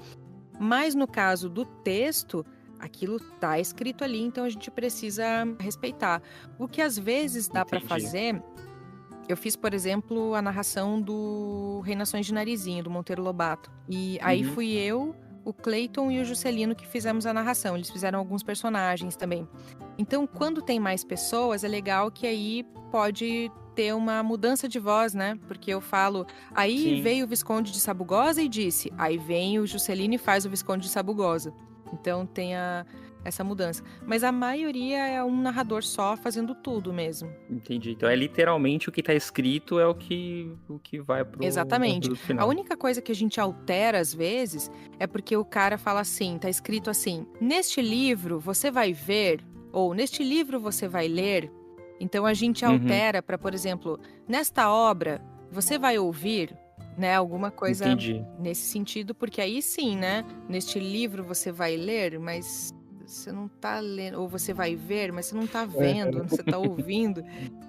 Mas no caso do texto... Aquilo tá escrito ali, então a gente precisa respeitar. O que às vezes dá para fazer Eu fiz, por exemplo, a narração do Reinações de Narizinho, do Monteiro Lobato. E aí fui eu, o Cleiton e o Juscelino que fizemos a narração. Eles fizeram alguns personagens também. Então, quando tem mais pessoas, é legal que aí pode ter uma mudança de voz, né? Porque eu falo, aí Sim. veio o Visconde de Sabugosa e disse, aí vem o Juscelino e faz o Visconde de Sabugosa. Então tem essa mudança. Mas a maioria é um narrador só fazendo tudo mesmo. Entendi. Então é literalmente o que tá escrito é o que vai pro Exatamente. produto final. A única coisa que a gente altera às vezes é porque o cara fala assim, tá escrito assim, neste livro você vai ver, ou neste livro você vai ler. Então a gente altera para, por exemplo, nesta obra você vai ouvir, né, alguma coisa Entendi. nesse sentido, porque aí sim, né, neste livro você vai ler, mas você não tá lendo, ou você vai ver, mas você não tá vendo, você tá ouvindo.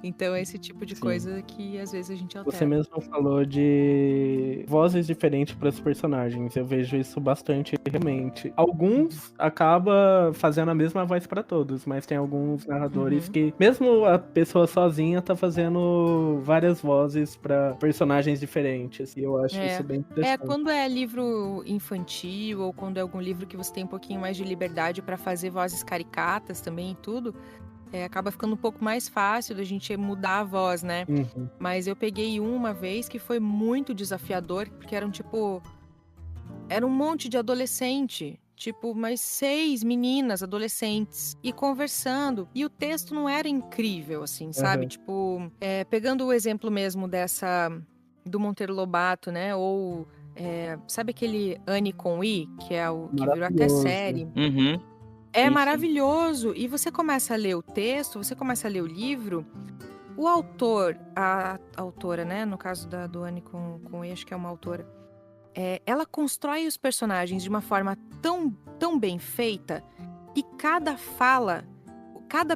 Então é esse tipo de Sim. coisa que às vezes a gente altera. Você mesmo falou de vozes diferentes para os personagens. Eu vejo isso bastante realmente. Alguns acaba fazendo a mesma voz para todos, mas tem alguns narradores que, mesmo a pessoa sozinha, tá fazendo várias vozes para personagens diferentes. E eu acho isso bem interessante. Quando é livro infantil ou quando é algum livro que você tem um pouquinho mais de liberdade para fazer vozes caricatas também e tudo, acaba ficando um pouco mais fácil da gente mudar a voz, né? Mas eu peguei uma vez que foi muito desafiador, porque era um monte de adolescente, tipo, mais 6 meninas adolescentes, e conversando, e o texto não era incrível, assim, sabe? Tipo, pegando o exemplo mesmo do Monteiro Lobato, né? Ou, sabe aquele Anne com I, que é o que virou até série? É maravilhoso. E você começa a ler o texto, você começa a ler o livro, o autor, a autora, né? No caso do Anne com E, acho que é uma autora. Ela constrói os personagens de uma forma tão bem feita e cada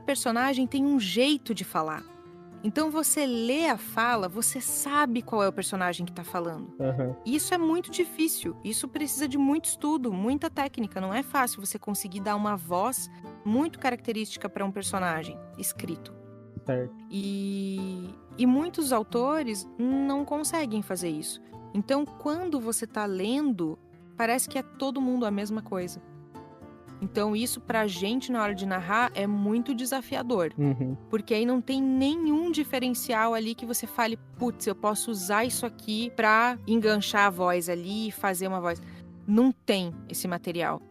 personagem tem um jeito de falar. Então você lê a fala, você sabe qual é o personagem que tá falando. Isso é muito difícil, isso precisa de muito estudo, muita técnica. Não é fácil você conseguir dar uma voz muito característica para um personagem escrito. Certo. E muitos autores não conseguem fazer isso. Então, quando você tá lendo, parece que é todo mundo a mesma coisa. Então, isso pra gente, na hora de narrar, é muito desafiador. Porque aí não tem nenhum diferencial ali que você fale, putz, eu posso usar isso aqui pra enganchar a voz ali e fazer uma voz. Não tem esse material.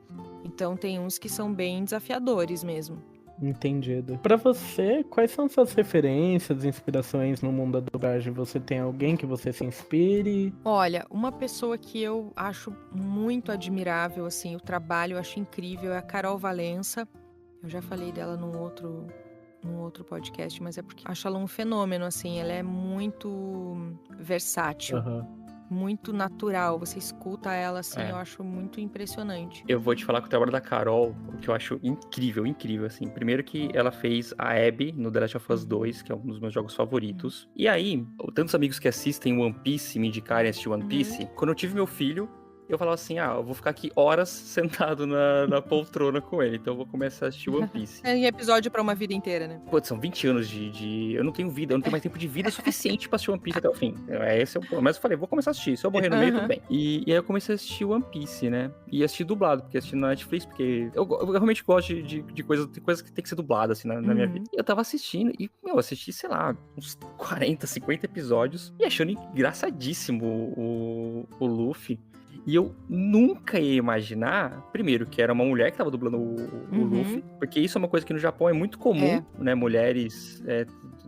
Então, tem uns que são bem desafiadores mesmo. Entendido. Pra você, quais são suas referências, inspirações no mundo da dublagem? Você tem alguém que você se inspire? Olha, uma pessoa que eu acho muito admirável, assim, o trabalho eu acho incrível, é a Carol Valença. Eu já falei dela num outro podcast, mas é porque acho ela um fenômeno, assim, ela é muito versátil. Muito natural, você escuta ela assim, eu acho muito impressionante. Eu vou te falar que o trabalho da Carol, o que eu acho incrível, assim. Primeiro que ela fez a Abby no The Last of Us 2, que é um dos meus jogos favoritos. E aí, tantos amigos que assistem One Piece me indicarem assistir One Piece, quando eu tive meu filho, eu falava assim, eu vou ficar aqui horas sentado na poltrona com ele, então eu vou começar a assistir One Piece. É episódio pra uma vida inteira, né? Pô, são 20 anos eu não tenho vida, eu não tenho mais tempo de vida suficiente pra assistir One Piece até o fim. Esse é o problema. Mas eu falei, vou começar a assistir, se eu morrer no meio, tudo bem. E aí eu comecei a assistir One Piece, né? E assistir dublado, porque assisti na Netflix, porque eu realmente gosto de coisas que tem que ser dublada, assim, na minha vida. E eu tava assistindo, e, assisti, sei lá, uns 40, 50 episódios, e achando engraçadíssimo o Luffy. E eu nunca ia imaginar, primeiro, que era uma mulher que tava dublando o Luffy, porque isso é uma coisa que no Japão é muito comum, né, mulheres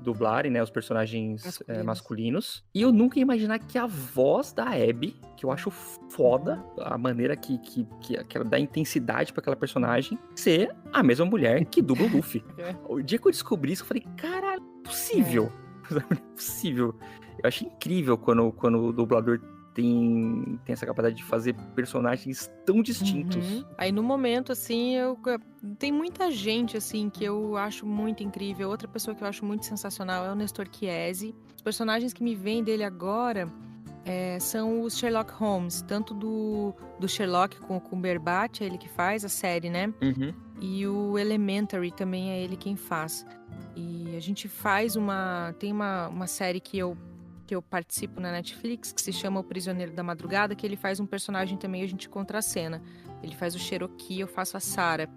dublarem, né, os personagens masculinos. E eu nunca ia imaginar que a voz da Abby, que eu acho foda, a maneira que ela dá intensidade pra aquela personagem, ser a mesma mulher que dubla o Luffy. O dia que eu descobri isso, eu falei, caralho, possível. Não é possível. Eu achei incrível quando o dublador tem essa capacidade de fazer personagens tão distintos. Aí no momento, assim, tem muita gente, assim, que eu acho muito incrível. Outra pessoa que eu acho muito sensacional é o Nestor Chiesi. Os personagens que me vêm dele agora são os Sherlock Holmes, tanto do Sherlock com o Cumberbatch, ele que faz a série, né? E o Elementary também é ele quem faz. E a gente faz tem uma série que eu participo na Netflix, que se chama O Prisioneiro da Madrugada, que ele faz um personagem também, a gente contracena. Ele faz o Cherokee, eu faço a Sarah.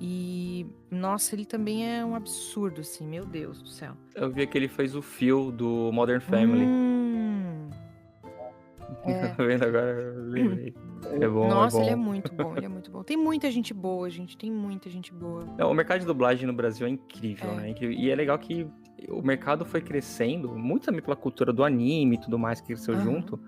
E, nossa, ele também é um absurdo, assim, meu Deus do céu. Eu vi que ele fez o Phil do Modern Family. É. Tá vendo agora? Eu lembrei. É bom, Nossa, é bom. ele é muito bom, ele é muito bom. Tem muita gente boa, gente, tem muita gente boa. Não, o mercado de dublagem no Brasil é incrível, É. né? E é legal que o mercado foi crescendo, muito também pela cultura do anime e tudo mais que cresceu Aham. junto,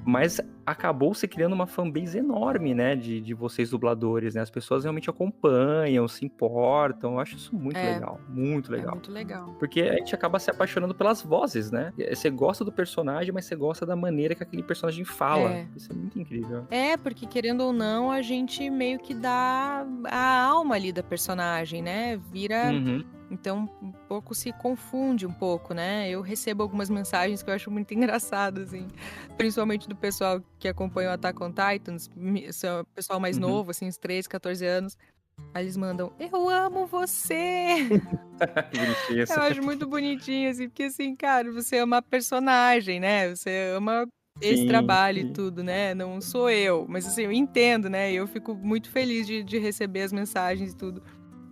mas acabou se criando uma fanbase enorme, né, de vocês dubladores, né? As pessoas realmente acompanham, se importam, eu acho isso muito legal, muito É legal. muito legal. Porque a gente acaba se apaixonando pelas vozes, né? Você gosta do personagem, mas você gosta da maneira que aquele personagem fala. É. Isso é muito incrível. É, porque querendo ou não, a gente meio que dá a alma ali da personagem, né? Vira. Uhum. Então, um pouco se confunde um pouco, né? Eu recebo algumas mensagens que eu acho muito engraçado, assim. Principalmente do pessoal que acompanha o Attack on Titans, são pessoal mais novo, assim, uns 13, 14 anos. Aí eles mandam, eu amo você! Bonitinho isso. Eu acho muito bonitinho, assim, porque assim, cara, você ama a personagem, né? Você ama esse Sim, trabalho e sim. tudo, né? Não sou eu. Mas assim, eu entendo, né? Eu fico muito feliz de receber as mensagens e tudo.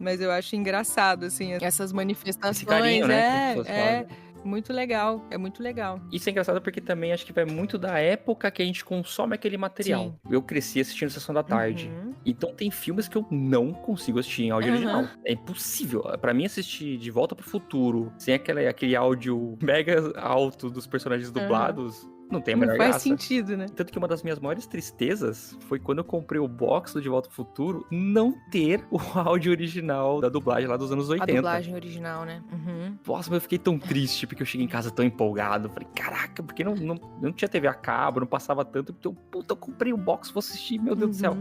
Mas eu acho engraçado, assim, essas manifestações. Esse carinho, né, que as pessoas fazem. Muito legal, é muito legal. Isso é engraçado porque também acho que vai muito da época que a gente consome aquele material. Sim. Eu cresci assistindo Sessão da Tarde. Uhum. Então tem filmes que eu não consigo assistir em áudio Uhum. original. É impossível. Pra mim assistir De Volta pro Futuro, sem aquele áudio mega alto dos personagens dublados, não tem a Não menor faz graça. sentido, né? Tanto que uma das minhas maiores tristezas foi quando eu comprei o box do De Volta pro Futuro não ter o áudio original da dublagem lá dos anos 80. A dublagem original, né? Uhum. Nossa, mas eu fiquei tão triste porque eu cheguei em casa tão empolgado. Falei, caraca, porque não tinha TV a cabo, não passava tanto. Porque eu comprei o box, vou assistir, meu Deus do céu.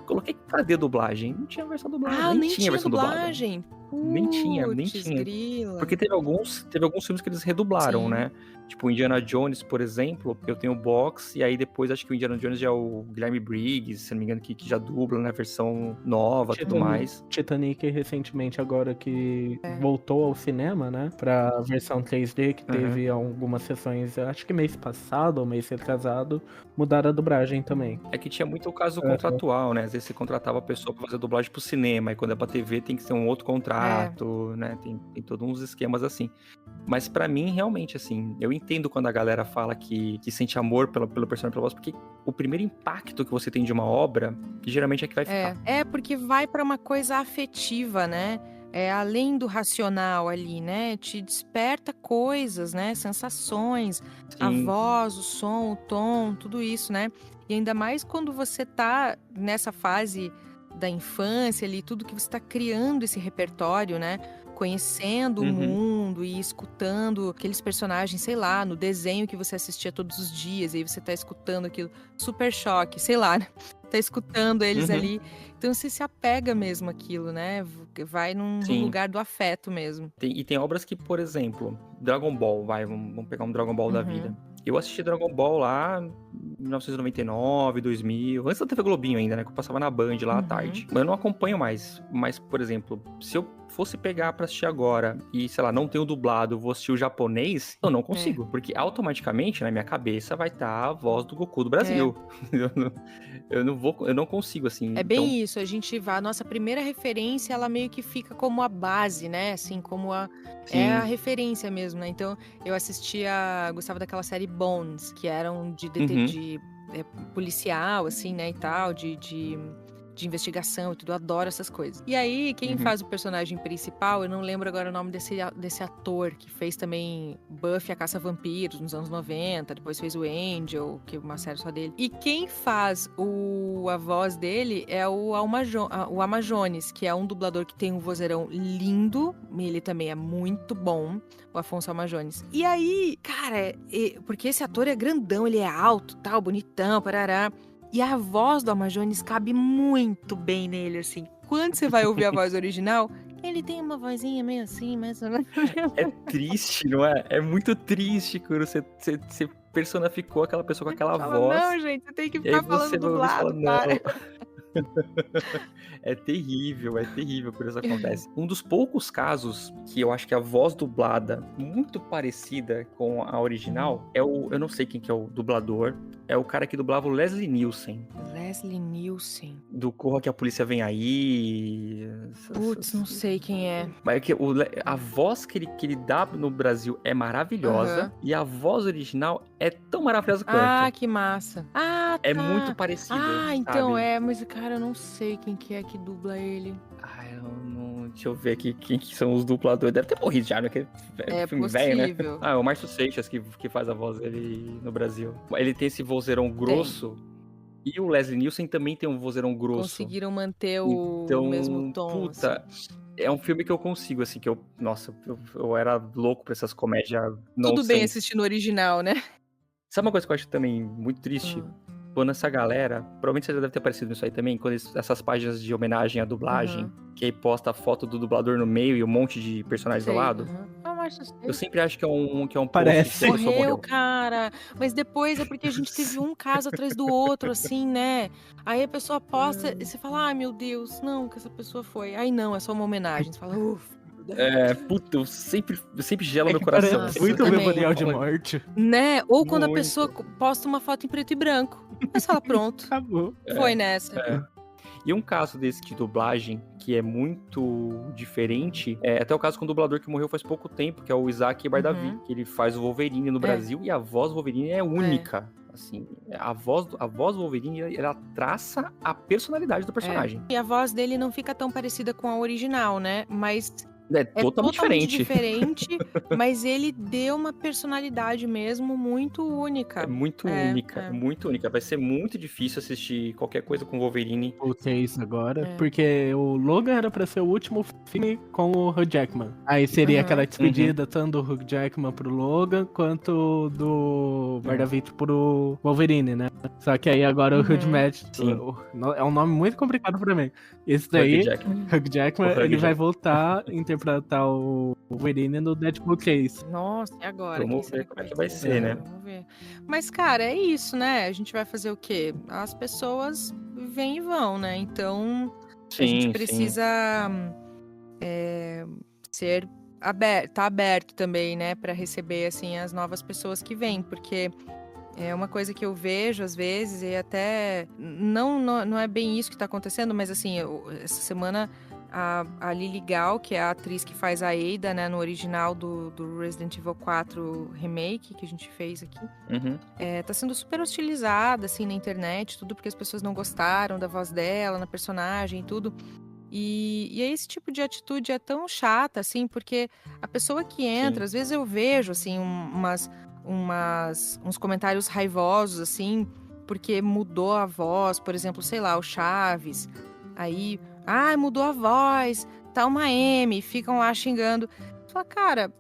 Coloquei, cadê a dublagem? Não tinha versão dublada. Nem tinha versão dublagem. dublada. Nem tinha. Putz, grila. Porque teve alguns filmes que eles redublaram, Sim. né? Tipo, o Indiana Jones, por exemplo, eu tenho o box, e aí depois acho que o Indiana Jones já é o Guilherme Briggs, se não me engano, que já dubla, né? Versão nova e tudo mais. Titanic, recentemente, agora que voltou ao cinema, né? Pra versão 3D, que teve algumas sessões, acho que mês passado ou mês retrasado, mudaram a dublagem também. É que tinha muito o caso contratual, né? Às vezes você contratava a pessoa pra fazer dublagem pro cinema, e quando é pra TV tem que ser um outro contrato, né? Tem todos uns esquemas assim. Mas pra mim, realmente, assim, eu entendo quando a galera fala que sente amor pelo personagem, pela voz, porque o primeiro impacto que você tem de uma obra, geralmente é que vai ficar. É porque vai pra uma coisa afetiva, né? É além do racional ali, né? Te desperta coisas, né? Sensações, a Sim. voz, o som, o tom, tudo isso, né? E ainda mais quando você tá nessa fase da infância ali, tudo que você tá criando esse repertório, né? Conhecendo o mundo e escutando aqueles personagens, sei lá, no desenho que você assistia todos os dias, e aí você tá escutando aquilo, Super Choque, sei lá, né? Tá escutando eles ali. Então você se apega mesmo àquilo, né? Vai num lugar do afeto mesmo. E tem obras que, por exemplo, Dragon Ball, vamos pegar um Dragon Ball da vida. Eu assisti Dragon Ball lá em 1999, 2000, antes da TV Globinho ainda, né? Que eu passava na Band lá à tarde. Mas eu não acompanho mais. Mas, por exemplo, se eu fosse pegar pra assistir agora e, sei lá, não tenho dublado, vou assistir o japonês, eu não consigo. Porque automaticamente, na minha cabeça, vai estar a voz do Goku do Brasil. Eu não consigo, assim. É bem isso, a gente vai, a nossa primeira referência, ela meio que fica como a base, né? Assim, como é a referência mesmo, né? Então, eu gostava daquela série Bones, que eram de policial, assim, né, e tal, de investigação e tudo, eu adoro essas coisas. E aí, quem faz o personagem principal, eu não lembro agora o nome desse ator, que fez também Buffy, a Caça-Vampiros, nos anos 90, depois fez o Angel, que é uma série só dele. E quem faz a voz dele é o Amazones, que é um dublador que tem um vozeirão lindo, ele também é muito bom, o Afonso Amazones. E aí, cara, porque esse ator é grandão, ele é alto, tal, bonitão, parará. E a voz do Amazones cabe muito bem nele, assim. Quando você vai ouvir a voz original, ele tem uma vozinha meio assim, mais ou menos. É triste, não é? É muito triste quando você personificou aquela pessoa com aquela voz. Não, gente, você tem que ficar falando dublado, não. É terrível quando isso acontece. Um dos poucos casos que eu acho que a voz dublada muito parecida com a original é eu não sei quem que é o dublador, é o cara que dublava o Leslie Nielsen, Leslie Nielsen. do Corra que a Polícia Vem Aí. Putz, não sei quem é. Mas é que a voz que ele dá no Brasil é maravilhosa, Aham. e a voz original é tão maravilhosa Ah, quanto. que massa. Ah, É tá. muito parecido, Ah, então sabe? mas cara, eu não sei quem que é que dubla ele. Eu não. Deixa eu ver aqui quem que são os dubladores. Deve ter morrido já, né? Que É filme velho, né? possível. É o Márcio Seixas que faz a voz dele no Brasil. Ele tem esse vozeirão grosso. E o Leslie Nielsen também tem um vozeirão grosso. Conseguiram manter o Então, mesmo tom, puta, assim. é um filme que eu consigo, assim, que nossa, eu era louco pra essas comédias Tudo bem nonsense. assistir no original, né? Sabe uma coisa que eu acho também muito triste? Quando essa galera, provavelmente você já deve ter aparecido nisso aí também, quando essas páginas de homenagem à dublagem, que aí posta a foto do dublador no meio e um monte de personagens do lado, Ah, Márcio eu sempre acho que é um Parece. post que a pessoa morreu, morreu. cara. Mas depois é porque a gente teve um caso atrás do outro, assim, né? Aí a pessoa posta e você fala, ai meu Deus, não, que essa pessoa foi. Aí não, é só uma homenagem. Você fala, ufa. Puta, eu sempre gela É meu que coração. parece Nossa, muito eu também. memorial de morte. Né? Ou quando a Muito. pessoa posta uma foto em preto e branco. Aí você fala, pronto, Acabou. foi nessa. E um caso desse de dublagem, que é muito diferente, é até o caso com um dublador que morreu faz pouco tempo, que é o Isaac Bardavi, que ele faz o Wolverine no Brasil, e a voz do Wolverine é única. Assim, a voz do Wolverine, ela traça a personalidade do personagem. E a voz dele não fica tão parecida com a original, né? Mas É totalmente diferente, mas ele deu uma personalidade mesmo muito única. É muito única, muito única. Vai ser muito difícil assistir qualquer coisa com Wolverine. Voltei isso agora, porque o Logan era pra ser o último filme com o Hugh Jackman. Aí seria aquela despedida tanto do Hugh Jackman pro Logan, quanto do Bardavi pro Wolverine, né? Só que aí agora o Hugh Jackman é um nome muito complicado pra mim. Esse daí, Hugh Jackman, ele vai voltar a interpretar o Wolverine no Deadpool 3. Nossa, e agora? Vamos ver como é que vai ser, né? Vamos ver. Mas, cara, é isso, né? A gente vai fazer o quê? As pessoas vêm e vão, né? Então, a gente precisa ser tá aberto também, né? Pra receber, assim, as novas pessoas que vêm, porque é uma coisa que eu vejo às vezes, e até não é bem isso que tá acontecendo, mas assim, essa semana a Lily Gao, que é a atriz que faz a Ada, né, no original do Resident Evil 4 Remake, que a gente fez aqui, tá sendo super hostilizada, assim, na internet, tudo porque as pessoas não gostaram da voz dela, na personagem e tudo. E esse tipo de atitude é tão chata, assim, porque a pessoa que entra, às vezes eu vejo, assim, uns comentários raivosos, assim, porque mudou a voz, por exemplo, sei lá, o Chaves, aí, mudou a voz, tá uma M, ficam lá xingando. Fala, cara,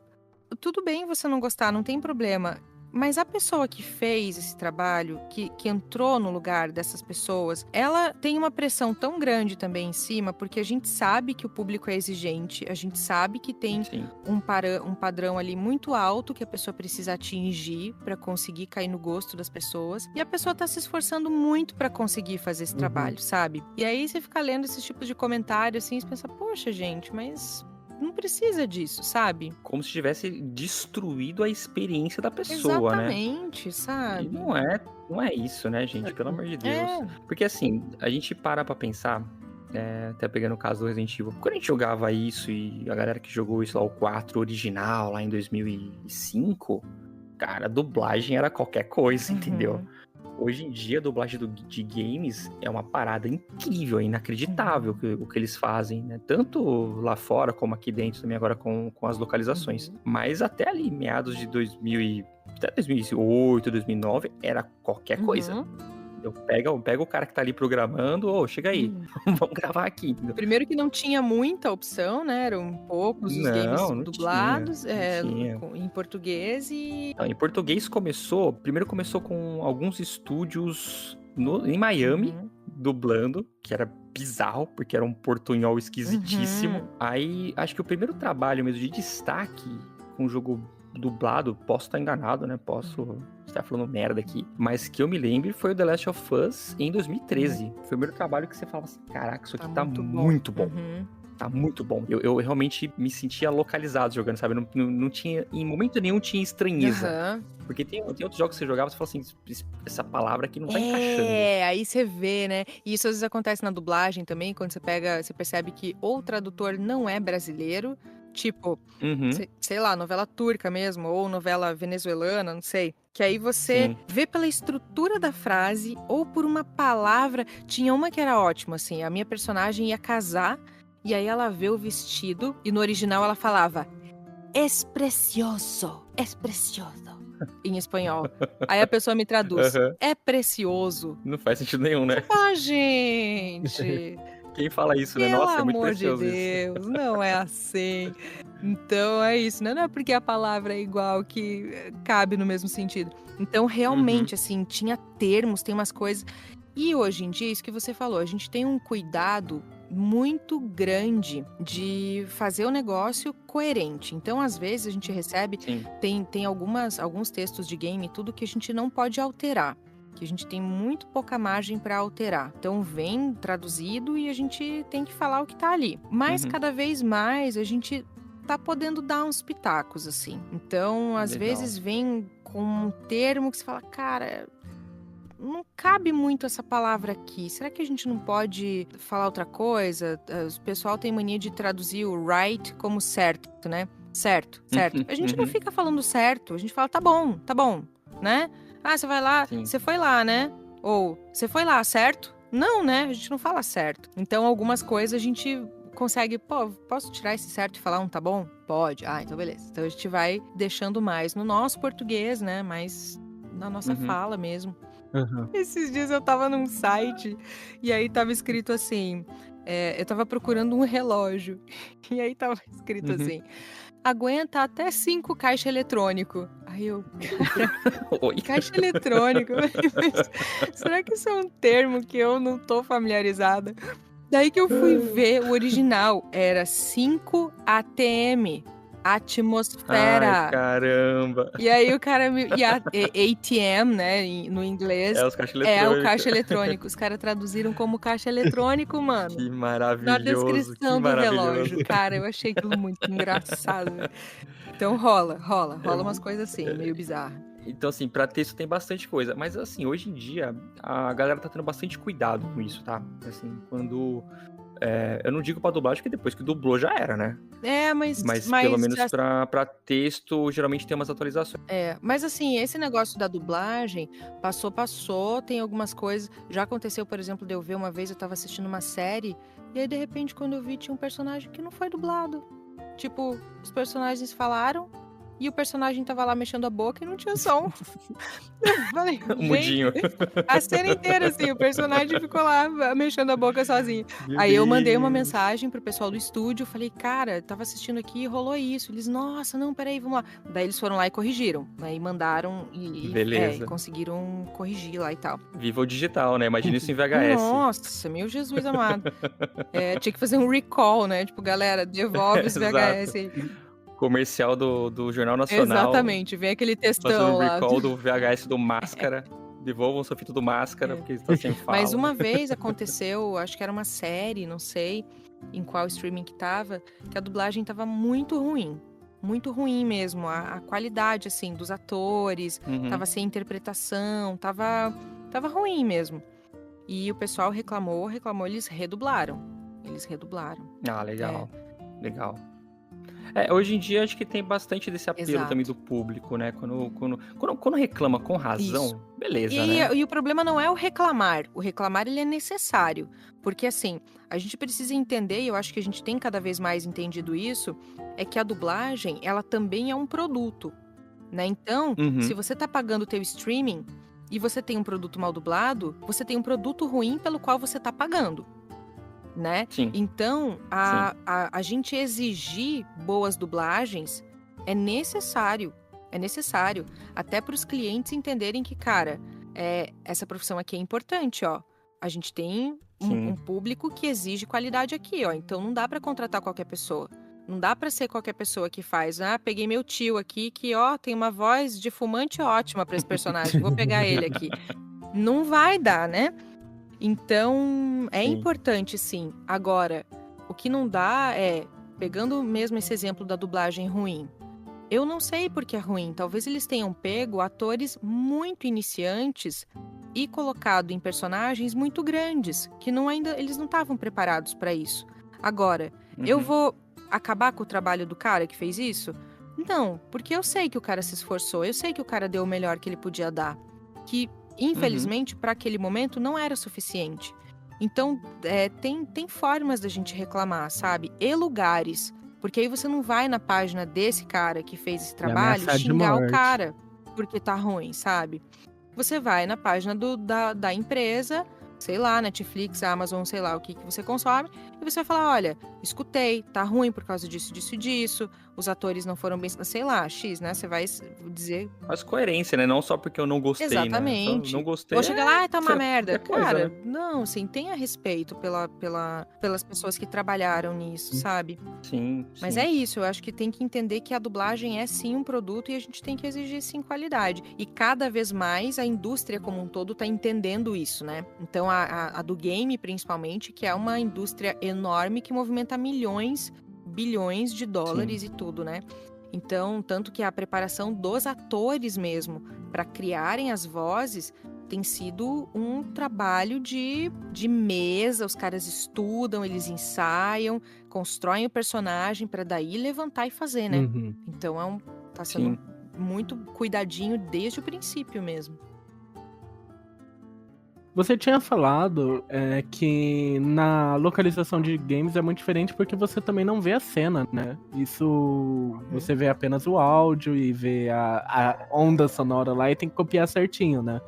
tudo bem você não gostar, não tem problema, mas a pessoa que fez esse trabalho, que entrou no lugar dessas pessoas, ela tem uma pressão tão grande também em cima, porque a gente sabe que o público é exigente, a gente sabe que tem um padrão ali muito alto que a pessoa precisa atingir para conseguir cair no gosto das pessoas, e a pessoa tá se esforçando muito para conseguir fazer esse trabalho, sabe? E aí você fica lendo esses tipos de comentário assim, e você pensa, poxa, gente, mas não precisa disso, sabe? Como se tivesse destruído a experiência da pessoa, Exatamente, né? sabe? E não é isso, né, gente? Pelo amor de Deus. Porque assim, a gente para pra pensar, até pegando o caso do Resident Evil, quando a gente jogava isso e a galera que jogou isso lá, o 4 original, lá em 2005, cara, a dublagem era qualquer coisa, entendeu? Hoje em dia, a dublagem de games é uma parada incrível, inacreditável o que eles fazem, né? Tanto lá fora como aqui dentro também agora com as localizações. Mas até ali, meados de 2008, 2009, era qualquer coisa. Eu pego o cara que tá ali programando, chega aí, vamos gravar aqui. Entendeu? Primeiro que não tinha muita opção, né? Eram poucos os games dublados em português e... Não, em português primeiro começou com alguns estúdios em Miami, dublando, que era bizarro, porque era um portunhol esquisitíssimo. Aí, acho que o primeiro trabalho mesmo de destaque com o jogo dublado, posso estar enganado, né? Posso estar falando merda aqui, mas que eu me lembro foi o The Last of Us em 2013. Foi o primeiro trabalho que você falava assim, caraca, isso aqui tá muito bom. Uhum. Tá muito bom. Eu realmente me sentia localizado jogando, sabe? Não tinha, em momento nenhum tinha estranheza. Aham. Porque tem outros jogos que você jogava e você fala assim, essa palavra aqui não tá encaixando. Aí você vê, né? E isso às vezes acontece na dublagem também, quando você percebe que ou o tradutor não é brasileiro, tipo, Uhum. sei lá, novela turca mesmo, ou novela venezuelana, não sei. Que aí você Sim. vê pela estrutura da frase, ou por uma palavra. Tinha uma que era ótima, assim, a minha personagem ia casar, e aí ela vê o vestido, e no original ela falava, es precioso, em espanhol. Aí a pessoa me traduz, Aham. é precioso. Não faz sentido nenhum, né? Ah, gente, Quem fala isso, né? pelo Nossa, é muito amor de precioso isso. Deus, não é assim. Então é isso, né? Não é porque a palavra é igual que cabe no mesmo sentido. Então realmente, assim, tinha termos, tem umas coisas. E hoje em dia, isso que você falou, a gente tem um cuidado muito grande de fazer o negócio coerente. Então, às vezes, a gente recebe, Sim. tem alguns textos de game e tudo que a gente não pode alterar. Que a gente tem muito pouca margem para alterar. Então, vem traduzido e a gente tem que falar o que tá ali. Mas, cada vez mais, a gente tá podendo dar uns pitacos, assim. Então, às Legal. vezes, vem com um termo que você fala, cara, não cabe muito essa palavra aqui. Será que a gente não pode falar outra coisa? O pessoal tem mania de traduzir o right como certo, né? Certo. A gente não fica falando certo, a gente fala tá bom, né? Ah, você vai lá, Sim. você foi lá, né? Ou você foi lá, certo? Não, né? A gente não fala certo. Então, algumas coisas a gente consegue, posso tirar esse certo e falar um tá bom? Pode. Ah, então beleza. Então a gente vai deixando mais no nosso português, né? Mais na nossa fala mesmo. Esses dias eu tava num site e aí tava escrito assim, eu tava procurando um relógio e aí tava escrito assim, aguenta até 5 caixa eletrônico. Aí eu, Oi. caixa eletrônico, será que isso é um termo que eu não tô familiarizada? Daí que eu fui ver, o original era 5 ATM. Atmosfera. Ai, caramba. E aí o cara ATM, né, no inglês, É os caixas é o eletrônicos. caixa eletrônico. Os caras traduziram como caixa eletrônico, mano. Que Na maravilhoso, descrição que do maravilhoso. relógio. Cara, eu achei aquilo muito engraçado. Então rola umas coisas assim, meio bizarras. Então, assim, pra texto tem bastante coisa. Mas, assim, hoje em dia, a galera tá tendo bastante cuidado com isso, tá? Assim, quando... eu não digo pra dublagem, porque depois que dublou já era, né? Mas pelo menos pra texto, geralmente tem umas atualizações. Mas assim, esse negócio da dublagem, passou, tem algumas coisas. Já aconteceu, por exemplo, de eu ver uma vez, eu tava assistindo uma série, e aí, de repente, quando eu vi, tinha um personagem que não foi dublado. Tipo, os personagens falaram, e o personagem tava lá mexendo a boca e não tinha som. Eu falei, O mudinho. a cena inteira, assim, o personagem ficou lá mexendo a boca sozinho. Meu Aí eu mandei uma Deus. mensagem pro pessoal do estúdio, falei, cara, tava assistindo aqui e rolou isso. Eles, nossa, não, peraí, vamos lá. Daí eles foram lá e corrigiram, né? E mandaram Beleza. e conseguiram corrigir lá e tal. Viva o digital, né? Imagina isso em VHS. Nossa, meu Jesus amado. Tinha que fazer um recall, né? Tipo, galera, devolve os VHS aí. Comercial do Jornal Nacional. Exatamente, vem aquele textão Fazendo lá. recall do VHS do Máscara. Devolvam sua fita do Máscara, porque está sem fala. Mas uma vez aconteceu, acho que era uma série, não sei em qual streaming que tava, que a dublagem tava muito ruim. Muito ruim mesmo. A qualidade, assim, dos atores, tava sem interpretação, tava ruim mesmo. E o pessoal reclamou, eles redublaram. Ah, legal. Legal. Hoje em dia acho que tem bastante desse apelo também do público, né? Quando reclama com razão, isso. Beleza, né? E o problema não é o reclamar ele é necessário, porque assim, a gente precisa entender, e eu acho que a gente tem cada vez mais entendido isso, é que a dublagem, ela também é um produto, né? Então, se você tá pagando o teu streaming e você tem um produto mal dublado, você tem um produto ruim pelo qual você tá pagando. Né? Sim. Então, a gente exigir boas dublagens é necessário. Até para os clientes entenderem que, cara, essa profissão aqui é importante, ó. A gente tem um público que exige qualidade aqui, ó. Então, não dá para contratar qualquer pessoa. Não dá pra ser qualquer pessoa que faz. Ah, peguei meu tio aqui que, ó, tem uma voz de fumante ótima pra esse personagem. Vou pegar ele aqui. Não vai dar, né? Então, é Sim. importante, sim. Agora, o que não dá é, pegando mesmo esse exemplo da dublagem ruim, eu não sei por que é ruim. Talvez eles tenham pego atores muito iniciantes e colocado em personagens muito grandes, que eles não estavam preparados para isso. Agora, eu vou acabar com o trabalho do cara que fez isso? Não, porque eu sei que o cara se esforçou, eu sei que o cara deu o melhor que ele podia dar. Que, infelizmente, para aquele momento não era suficiente. Então, tem formas da gente reclamar, sabe? E lugares. Porque aí você não vai na página desse cara que fez esse trabalho xingar o cara porque tá ruim, sabe? Você vai na página da empresa, sei lá, Netflix, Amazon, sei lá o que você consome, e você vai falar, olha, escutei, tá ruim por causa disso, disso e disso, os atores não foram bem, sei lá, X, né? Você vai dizer... Mas coerência, né? Não só porque eu não gostei, Exatamente. né? Só não gostei. Vou chegar lá, tá uma merda. Coisa, Cara, né? não, assim, tenha respeito pelas pessoas que trabalharam nisso, sabe? Sim. Mas é isso, eu acho que tem que entender que a dublagem é sim um produto e a gente tem que exigir sim qualidade. E cada vez mais a indústria como um todo tá entendendo isso, né? Então a do game, principalmente, que é uma indústria enorme que movimenta milhões, bilhões de dólares e tudo, né? Então, tanto que a preparação dos atores mesmo para criarem as vozes tem sido um trabalho de mesa, os caras estudam, eles ensaiam, constroem o personagem para daí levantar e fazer, né? Então tá sendo muito cuidadinho desde o princípio mesmo. Você tinha falado que na localização de games é muito diferente porque você também não vê a cena, né? Isso você vê apenas o áudio e vê a onda sonora lá e tem que copiar certinho, né?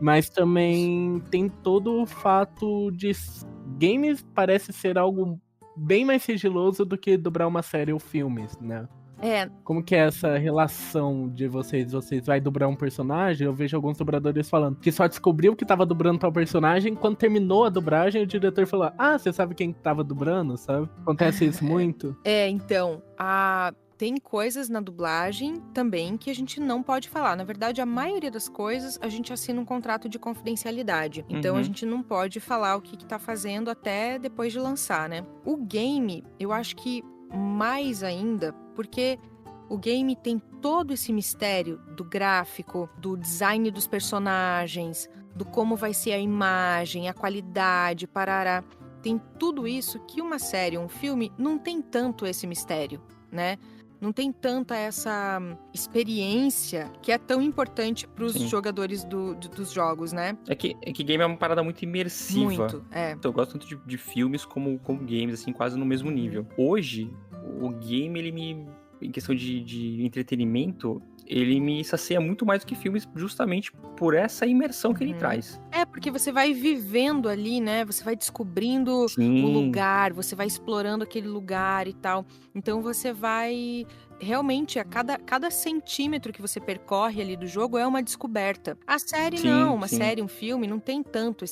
Mas também tem todo o fato de games parece ser algo bem mais sigiloso do que dobrar uma série ou filmes, né? Como que é essa relação de vocês? Vocês vai dobrar um personagem? Eu vejo alguns dobradores falando que só descobriu que tava dublando tal personagem quando terminou a dublagem, o diretor falou: ah, você sabe quem tava dublando, sabe? Acontece isso muito? Então, tem coisas na dublagem também que a gente não pode falar. Na verdade, a maioria das coisas a gente assina um contrato de confidencialidade. Então a gente não pode falar o que tá fazendo até depois de lançar, né? O game, eu acho que mais ainda, porque o game tem todo esse mistério do gráfico, do design dos personagens, do como vai ser a imagem, a qualidade, parará. Tem tudo isso que uma série, um filme, não tem tanto esse mistério, né? Não tem tanta essa experiência que é tão importante para os jogadores dos jogos, né? É que game é uma parada muito imersiva. Muito, Então, eu gosto tanto de filmes como games, assim, quase no mesmo nível. Hoje, o game, em questão de entretenimento, ele me sacia muito mais do que filmes justamente por essa imersão que ele traz. Porque você vai vivendo ali, né? Você vai descobrindo o lugar, você vai explorando aquele lugar e tal. Então você vai... Realmente, a cada centímetro que você percorre ali do jogo é uma descoberta. A série não, uma série, um filme, não tem tanto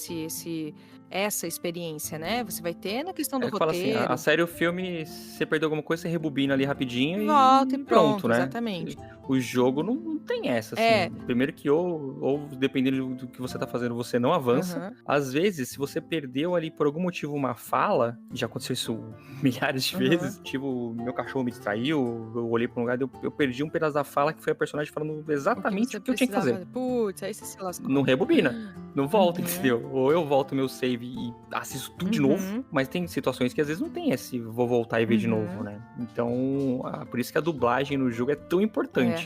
essa experiência, né? Você vai ter na questão do roteiro. Fala assim, a série ou filme, se você perdeu alguma coisa, você rebobina ali rapidinho volta e pronto, né? Exatamente. O jogo não tem essa, assim. Primeiro que ou dependendo do que você tá fazendo, você não avança. Às vezes, se você perdeu ali por algum motivo uma fala, já aconteceu isso milhares de vezes, tipo, meu cachorro me distraiu, eu olhei pra um lugar e eu perdi um pedaço da fala que foi a personagem falando exatamente o que eu tinha que fazer. Putz, aí você se lascou. Não rebobina, não volta, entendeu? Ou eu volto meu save e assisto tudo de novo, mas tem situações que às vezes não tem esse vou voltar e ver de novo, né? Então, por isso que a dublagem no jogo é tão importante.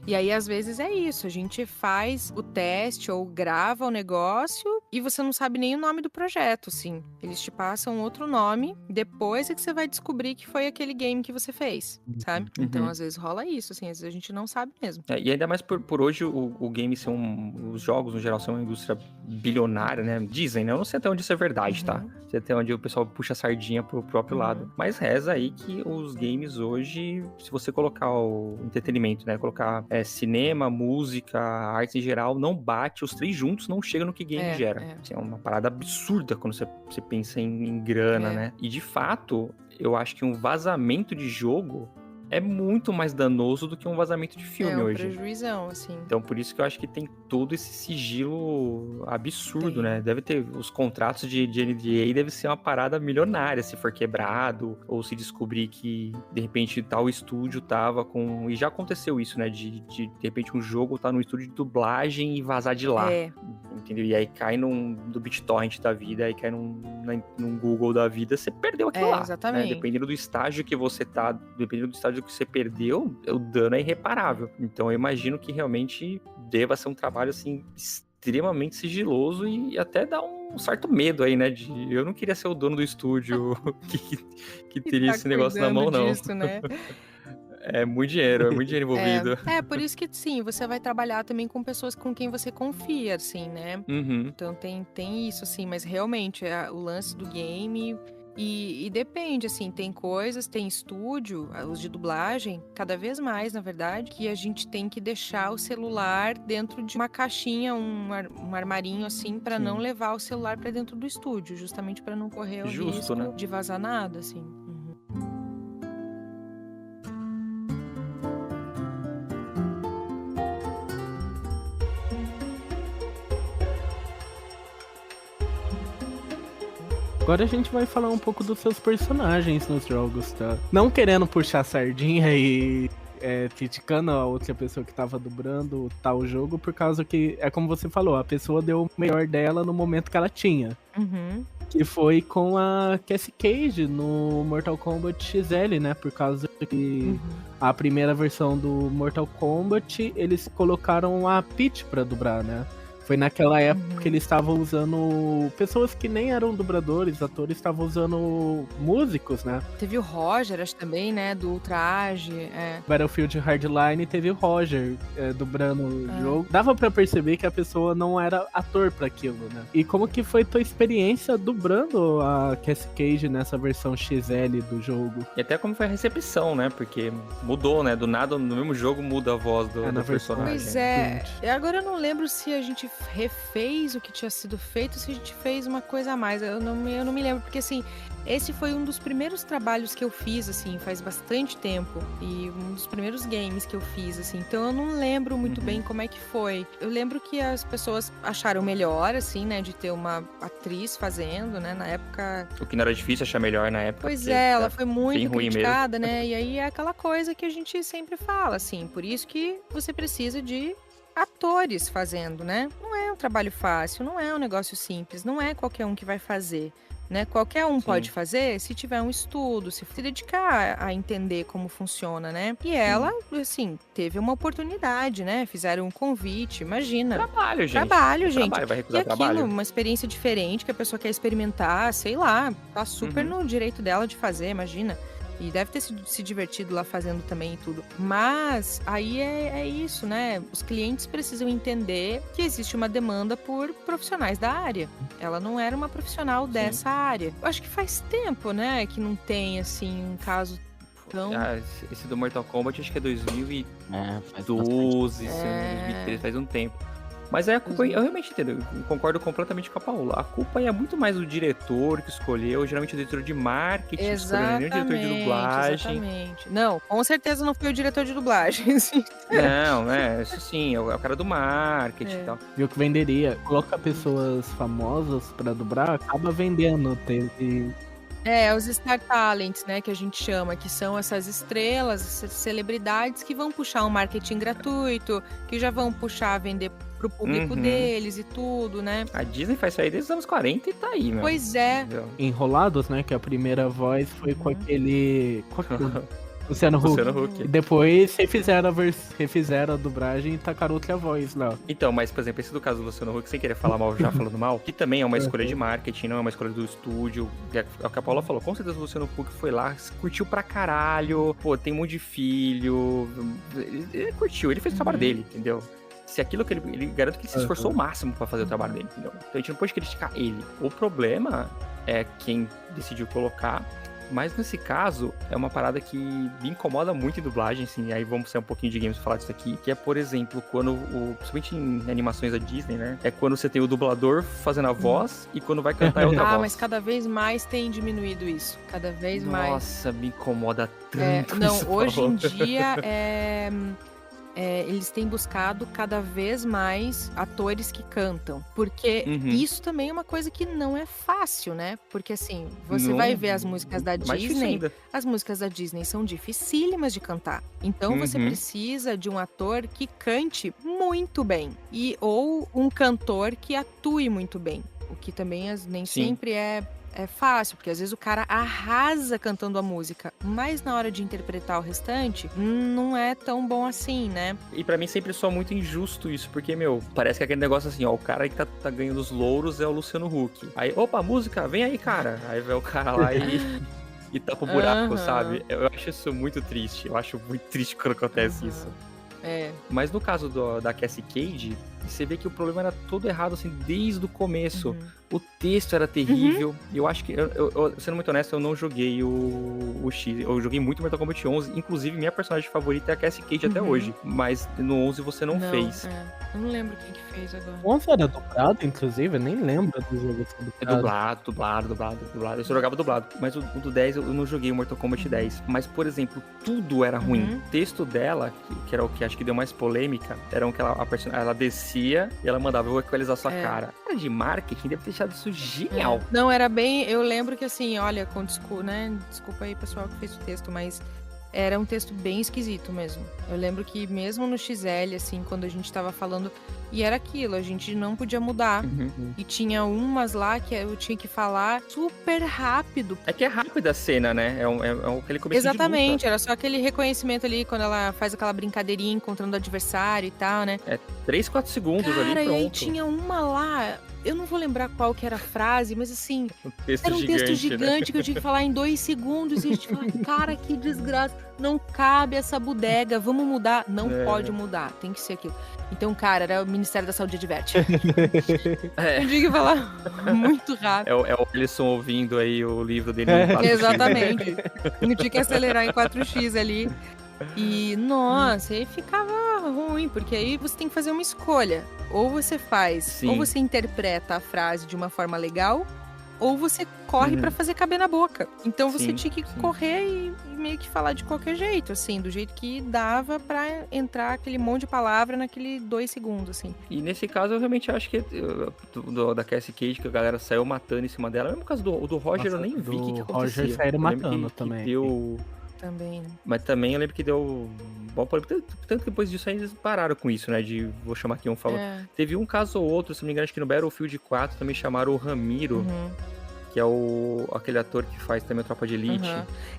E aí, às vezes, é isso. A gente faz o teste ou grava o negócio e você não sabe nem o nome do projeto, assim. Eles te passam outro nome, depois é que você vai descobrir que foi aquele game que você fez, sabe? Então, às vezes, rola isso, assim. Às vezes a gente não sabe mesmo. E ainda mais por hoje o game ser os jogos, no geral, são uma indústria bilionária, né? Dizem, né? Eu não sei até onde isso é verdade, tá? Não sei até onde o pessoal puxa a sardinha pro próprio lado. Mas reza aí que os games hoje, se você colocar o entretenimento, né? Colocar cinema, música, arte em geral, não bate, os três juntos não chega no que game gera. Assim, é uma parada absurda quando você pensa em grana, né? E de fato, eu acho que um vazamento de jogo é muito mais danoso do que um vazamento de filme um hoje. prejuizão, assim. Então, por isso que eu acho que tem todo esse sigilo absurdo, Tem. né? Deve ter os contratos de NDA, deve ser uma parada milionária se for quebrado, ou se descobrir que, de repente, tal estúdio tava com... E já aconteceu isso, né? De repente, um jogo tá no estúdio de dublagem e vazar de lá. Entendeu? E aí cai do BitTorrent da vida, aí cai num Google da vida, você perdeu aquilo lá. Exatamente. Né? Dependendo do estágio que você tá, dependendo do estágio que você perdeu, o dano é irreparável. Então eu imagino que realmente deva ser um trabalho assim extremamente sigiloso e até dá um certo medo aí, né? Eu não queria ser o dono do estúdio que teria esse negócio na mão, não. Disso, né? É muito dinheiro envolvido. Por isso que, sim, você vai trabalhar também com pessoas com quem você confia, assim, né? Uhum. Então tem isso, assim, mas realmente o lance do game... E depende, assim, tem coisas, tem estúdio, os de dublagem, cada vez mais, na verdade, que a gente tem que deixar o celular dentro de uma caixinha, um armarinho, assim, pra não levar o celular pra dentro do estúdio, justamente pra não correr o risco, né, de vazar nada, assim. Agora a gente vai falar um pouco dos seus personagens nos jogos, tá? Não querendo puxar sardinha e criticando a outra pessoa que tava dublando tal jogo, por causa que, é como você falou, a pessoa deu o melhor dela no momento que ela tinha. Uhum. Que foi com a Cassie Cage no Mortal Kombat XL, né? Por causa que a primeira versão do Mortal Kombat, eles colocaram a Peach pra dublar, né? Foi naquela época que eles estavam usando... Pessoas que nem eram dubladores, atores, estavam usando músicos, né? Teve o Roger, acho também, né? Do Ultraje. Battlefield Hardline teve o Roger dublando o jogo. Dava pra perceber que a pessoa não era ator pra aquilo, né? E como que foi tua experiência dublando a Cassie Cage nessa versão XL do jogo? E até como foi a recepção, né? Porque mudou, né? Do nada, no mesmo jogo, muda a voz do personagem. Pois é. E agora eu não lembro se a gente refez o que tinha sido feito, se a gente fez uma coisa a mais. Eu não me lembro, porque assim, esse foi um dos primeiros trabalhos que eu fiz, assim, faz bastante tempo. E um dos primeiros games que eu fiz, assim. Então eu não lembro muito bem como é que foi. Eu lembro que as pessoas acharam melhor, assim, né, de ter uma atriz fazendo, né, na época... O que não era difícil achar melhor na época. Pois ela foi muito criticada, né, e aí é aquela coisa que a gente sempre fala, assim, por isso que você precisa de atores fazendo, né? Não é um trabalho fácil, não é um negócio simples, não é qualquer um que vai fazer, né? Qualquer um pode fazer se tiver um estudo, se dedicar a entender como funciona, né? E ela, assim, teve uma oportunidade, né? Fizeram um convite, imagina. Trabalho, gente. Vai recusar trabalho. Uma experiência diferente que a pessoa quer experimentar, sei lá, tá super no direito dela de fazer, imagina. E deve ter se divertido lá fazendo também e tudo. Mas aí é isso, né? Os clientes precisam entender que existe uma demanda por profissionais da área. Ela não era uma profissional dessa área. Eu acho que faz tempo, né? Que não tem, assim, um caso tão... Esse do Mortal Kombat acho que é 2012, faz 2013, faz um tempo. Mas aí a culpa, eu realmente entendo, eu concordo completamente com a Paula. A culpa é muito mais do diretor que escolheu, geralmente o diretor de marketing, escolheu nem o diretor de dublagem. Exatamente. Não, com certeza não foi o diretor de dublagem. Não, isso sim, é o cara do marketing e tal. Viu que venderia. Coloca pessoas famosas pra dublar, acaba vendendo. Os Star Talents, né, que a gente chama, que são essas estrelas, essas celebridades que vão puxar um marketing gratuito, que já vão puxar a vender pro público deles e tudo, né? A Disney faz isso aí desde os anos 40 e tá aí, meu. Pois é. Entendeu? Enrolados, né, que a primeira voz foi com aquele... Luciano Huck. Depois refizeram a dublagem e tacaram outra voz lá. Então, mas, por exemplo, esse do caso do Luciano Huck, sem querer falar mal, já falando mal, que também é uma escolha de marketing, não é uma escolha do estúdio. É o que a Paula falou, com certeza o Luciano Huck foi lá, curtiu pra caralho, pô, tem um monte de filho. Ele curtiu, ele fez o trabalho dele, entendeu? Se aquilo que ele garante que ele se esforçou o máximo pra fazer o trabalho dele, entendeu? Então a gente não pode criticar ele. O problema é quem decidiu colocar Mas nesse caso, é uma parada que me incomoda muito em dublagem, assim, aí vamos sair um pouquinho de games pra falar disso aqui, que é, por exemplo, quando, principalmente em animações da Disney, né, é quando você tem o dublador fazendo a voz e quando vai cantar é outra voz. Mas cada vez mais tem diminuído isso, cada vez mais. Nossa, me incomoda tanto Não, isso, hoje Paola. em dia eles têm buscado cada vez mais atores que cantam, porque isso também é uma coisa que não é fácil, né? Porque assim, você vai ver as músicas da mais difícil Disney, ainda. as músicas da Disney são dificílimas de cantar. Então você precisa de um ator que cante muito bem ou um cantor que atue muito bem, o que também nem sempre é fácil, porque às vezes o cara arrasa cantando a música, mas na hora de interpretar o restante, não é tão bom assim, né? E pra mim sempre soa muito injusto isso, porque, parece que é aquele negócio assim, ó, o cara que tá ganhando os louros é o Luciano Huck. Aí, opa, música, vem aí, cara. Aí vai o cara lá e tapa o buraco, sabe? Eu acho isso muito triste, eu acho muito triste quando acontece isso. Mas no caso da Cassie Cage, você vê que o problema era todo errado, assim, desde o começo. O texto era terrível. E eu acho que, sendo muito honesto, eu não joguei o X. Eu joguei muito Mortal Kombat 11. Inclusive, minha personagem favorita é a Cassie Cage até hoje. Mas no 11 você não fez. Eu não lembro quem que fez agora. O 11 era dublado, inclusive? Eu nem lembro do jogo ser dublado. Eu só jogava dublado. Mas o do 10, eu não joguei o Mortal Kombat 10. Mas, por exemplo, tudo era ruim. O texto dela, que era o que acho que deu mais polêmica, era que ela descia e ela mandava, eu vou equalizar sua cara. Cara de marketing deve ter deixado isso genial. Não, era bem... Eu lembro que assim, olha, desculpa aí, pessoal, que fez o texto, mas era um texto bem esquisito mesmo. Eu lembro que mesmo no XL, assim, quando a gente tava falando... E era aquilo, a gente não podia mudar. E tinha umas lá que eu tinha que falar super rápido. É que é rápida a cena, né? É aquele começo Exatamente, de luta. era só aquele reconhecimento ali, quando ela faz aquela brincadeirinha encontrando o adversário e tal, né? 3, 4 segundos ali, pronto. E aí tinha uma lá... Eu não vou lembrar qual que era a frase, mas assim... Era um texto gigante, né? Que eu tinha que falar em 2 segundos. E a gente fala, cara, que desgraça. Não cabe essa bodega, vamos mudar. Não pode mudar, tem que ser aquilo. Então, cara, era o Ministério da Saúde adverte. Eu tinha que falar muito rápido. É o Alisson ouvindo aí o livro dele. Exatamente. Não tinha que acelerar em 4x ali. E, nossa, aí ficava ruim, porque aí você tem que fazer uma escolha. Ou você ou você interpreta a frase de uma forma legal, ou você corre pra fazer caber na boca. Então você tinha que correr e meio que falar de qualquer jeito, assim, do jeito que dava pra entrar aquele monte de palavra naquele 2 segundos, assim. E nesse caso, eu realmente acho que da Cassie Cage, que a galera saiu matando em cima dela. Mesmo caso do Roger, eu nem vi o que acontecia. Roger saíram matando também. Também, né? Mas também eu lembro que deu bom polêmica. Tanto que depois disso aí eles pararam com isso, né? Vou chamar aqui um falou. Teve um caso ou outro, se não me engano, acho que no Battlefield 4 também chamaram o Ramiro, que é aquele ator que faz também a Tropa de Elite.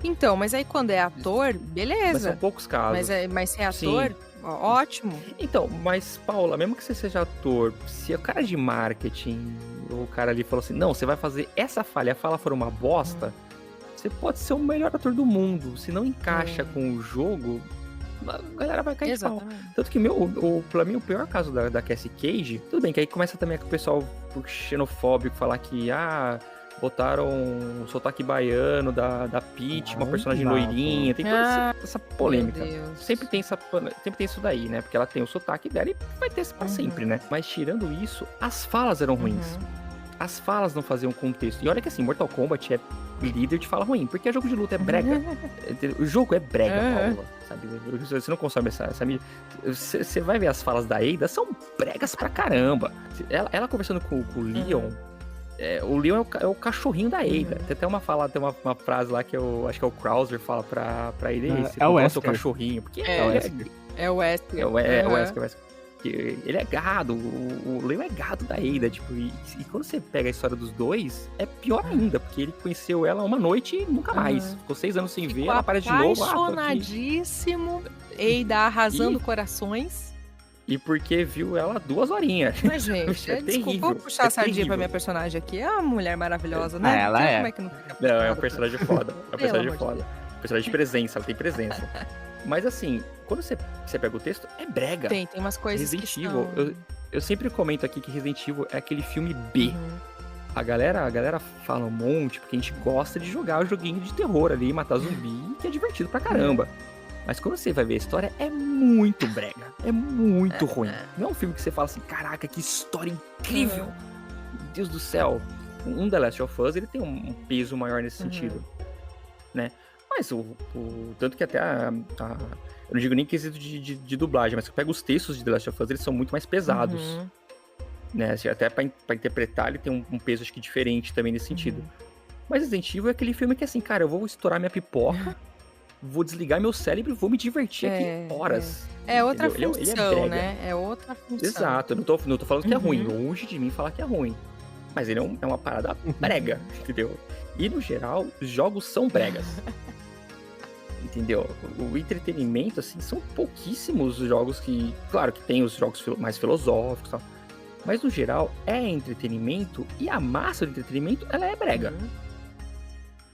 Então, mas aí quando é ator, beleza. Mas são poucos casos. Mas se é ator, ótimo. Então, mas, Paula, mesmo que você seja ator, se o cara de marketing, o cara ali falou assim, não, você vai fazer essa falha, a fala for uma bosta, você pode ser o melhor ator do mundo. Se não encaixa com o jogo, a galera vai cair de pau. Tanto que pra mim, o pior caso da Cassie Cage, tudo bem, que aí começa também com o pessoal xenofóbico falar que, botaram o sotaque baiano da Peach, uma personagem loirinha, tem toda essa polêmica. Sempre tem isso daí, né? Porque ela tem o sotaque dela e vai ter pra sempre, né? Mas tirando isso, as falas eram ruins. As falas não faziam contexto. E olha que assim, Mortal Kombat é líder de fala ruim, porque jogo de luta é brega. O jogo é brega, Paula, sabe? Você não consome essa mídia. Você vai ver as falas da Ada, são bregas pra caramba. Ela conversando com o Leon, o Leon é o cachorrinho da Ada. Tem até uma frase lá que acho que é o Krauser fala pra Ada, é o seu cachorrinho. Porque é o Wesker. É o Wesker. Ele é gado, o Leon é gado da Ada, tipo, e quando você pega a história dos dois, é pior ainda, porque ele conheceu ela uma noite e nunca mais. Ficou 6 anos sem ver, ela aparece de novo. Apaixonadíssimo, Ada arrasando corações. E porque viu ela 2 horinhas. Mas, gente, desculpa, vou puxar a sardinha pra minha personagem aqui. É uma mulher maravilhosa, né? Ela é. Como é que não fica não, é um personagem foda. É um personagem foda. Personagem de presença, ela tem presença. Mas assim, quando você pega o texto, é brega. Tem umas coisas Resident que Evil, são... eu sempre comento aqui que Resident Evil é aquele filme B. a galera fala um monte porque a gente gosta de jogar o joguinho de terror ali, matar zumbi, que é divertido pra caramba. Mas quando você vai ver a história, é muito brega. É muito ruim. Não é um filme que você fala assim, caraca, que história incrível. Meu Deus do céu. Um The Last of Us, ele tem um peso maior nesse sentido, né? Mas tanto que até eu não digo nem quesito de dublagem, mas se eu pego os textos de The Last of Us, eles são muito mais pesados. Né? Assim, até pra interpretar, ele tem um peso, acho que, diferente também nesse sentido. Mas Resident Evil é aquele filme que, assim, cara, eu vou estourar minha pipoca, vou desligar meu cérebro e vou me divertir aqui horas. É outra Entendeu? função, Ele é brega. né? É outra função. Exato, eu não tô falando que é ruim, longe de mim falar que é ruim. Mas ele é uma parada brega, entendeu? E, no geral, os jogos são bregas. Entendeu? O entretenimento, assim, são pouquíssimos os jogos que... Claro que tem os jogos mais filosóficos e tal. Mas, no geral, é entretenimento. E a massa do entretenimento, ela é brega.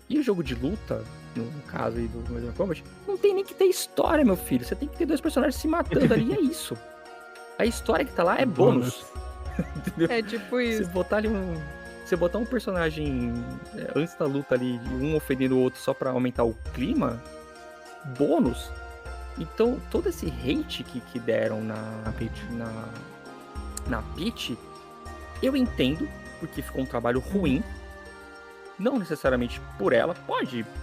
E o jogo de luta, no caso aí do Mortal Kombat, não tem nem que ter história, meu filho. Você tem que ter 2 personagens se matando ali, e é isso. A história que tá lá é bônus. Entendeu? É tipo isso. Você botar um personagem antes da luta ali, um ofendendo o outro só pra aumentar o clima, bônus. Então, todo esse hate que deram na Peach, eu entendo, porque ficou um trabalho ruim. Não necessariamente por ela.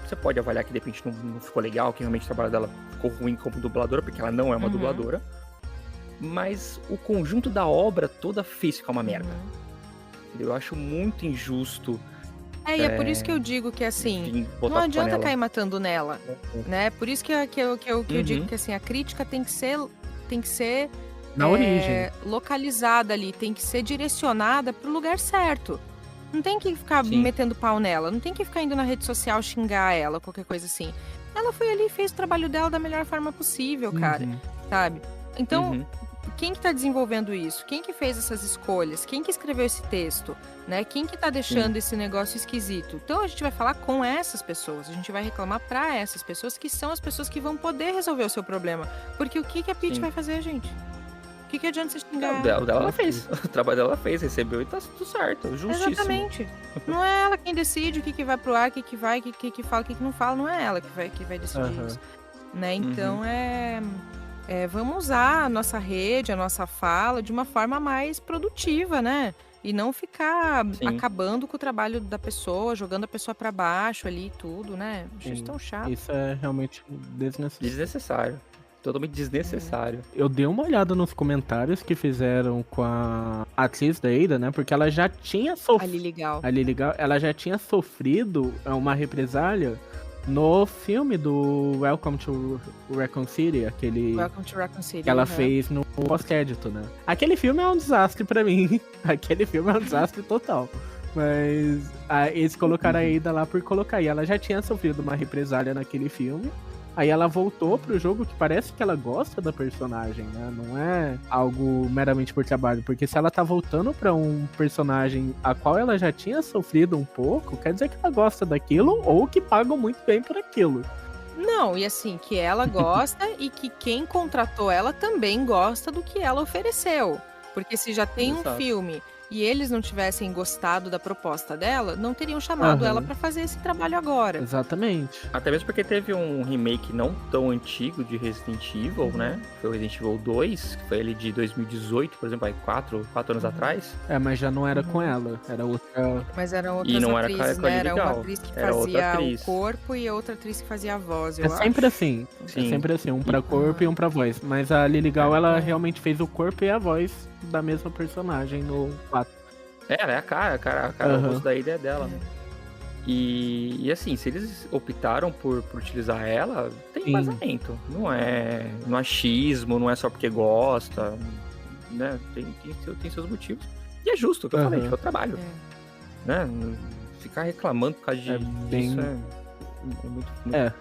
Você pode avaliar que de repente não ficou legal, que realmente o trabalho dela ficou ruim como dubladora, porque ela não é uma dubladora. Mas o conjunto da obra toda fez ficar uma merda. Eu acho muito injusto. E é por isso que eu digo que, assim, não adianta cair matando nela, né? Por isso que eu digo que, assim, a crítica tem que ser na origem, localizada ali, tem que ser direcionada pro lugar certo. Não tem que ficar metendo pau nela, não tem que ficar indo na rede social xingar ela, qualquer coisa assim. Ela foi ali e fez o trabalho dela da melhor forma possível, cara, sabe? Então, quem que tá desenvolvendo isso? Quem que fez essas escolhas? Quem que escreveu esse texto? Né? Quem que tá deixando esse negócio esquisito? Então a gente vai falar com essas pessoas, a gente vai reclamar pra essas pessoas, que são as pessoas que vão poder resolver o seu problema. Porque o que a Peach vai fazer, gente? O que adianta você xingar? O dela ela fez. O trabalho dela ela fez, recebeu e tá tudo certo. Justíssimo. Exatamente. Não é ela quem decide o que vai pro ar, o que vai, o que fala, o que não fala. Não é ela que vai decidir isso. Né? Então vamos usar a nossa rede, a nossa fala de uma forma mais produtiva, né? E não ficar acabando com o trabalho da pessoa, jogando a pessoa pra baixo ali e tudo, né? Acho isso tão chato. Isso é realmente Desnecessário. Totalmente desnecessário. Eu dei uma olhada nos comentários que fizeram com a atriz da Ada, né? Porque ela já tinha sofrido. A Lily Gal. Ela já tinha sofrido uma represália no filme do Welcome to Raccoon City, que ela fez no pós-crédito, né? Aquele filme é um desastre pra mim. Aquele filme é um desastre total. Mas eles colocaram a Ada lá por colocar. E ela já tinha sofrido uma represália naquele filme. Aí ela voltou pro jogo, que parece que ela gosta da personagem, né? Não é algo meramente por trabalho. Porque se ela tá voltando pra um personagem a qual ela já tinha sofrido um pouco, quer dizer que ela gosta daquilo ou que pagam muito bem por aquilo. Não, e assim, que ela gosta e que quem contratou ela também gosta do que ela ofereceu. Porque se já tem um filme e eles não tivessem gostado da proposta dela, não teriam chamado ela pra fazer esse trabalho agora. Exatamente. Até mesmo porque teve um remake não tão antigo de Resident Evil, né? Foi o Resident Evil 2, que foi ali de 2018, por exemplo, aí 4 anos atrás. Mas já não era com ela, era outra... Mas eram outras e não atrizes, era né? Era uma atriz que fazia o corpo e outra atriz que fazia a voz, eu acho. Sempre assim. Sim. É sempre assim, um pra corpo e um pra voz. Mas a Lily Gal, ela realmente fez o corpo e a voz da mesma personagem no 4. Ela é a cara, o rosto da ideia dela, né? E assim, se eles optaram por utilizar ela, tem embasamento. Não é achismo, não é só porque gosta, né? Tem seus motivos. E é justo, o que eu falei, que é o trabalho. Né? Ficar reclamando por causa disso é muito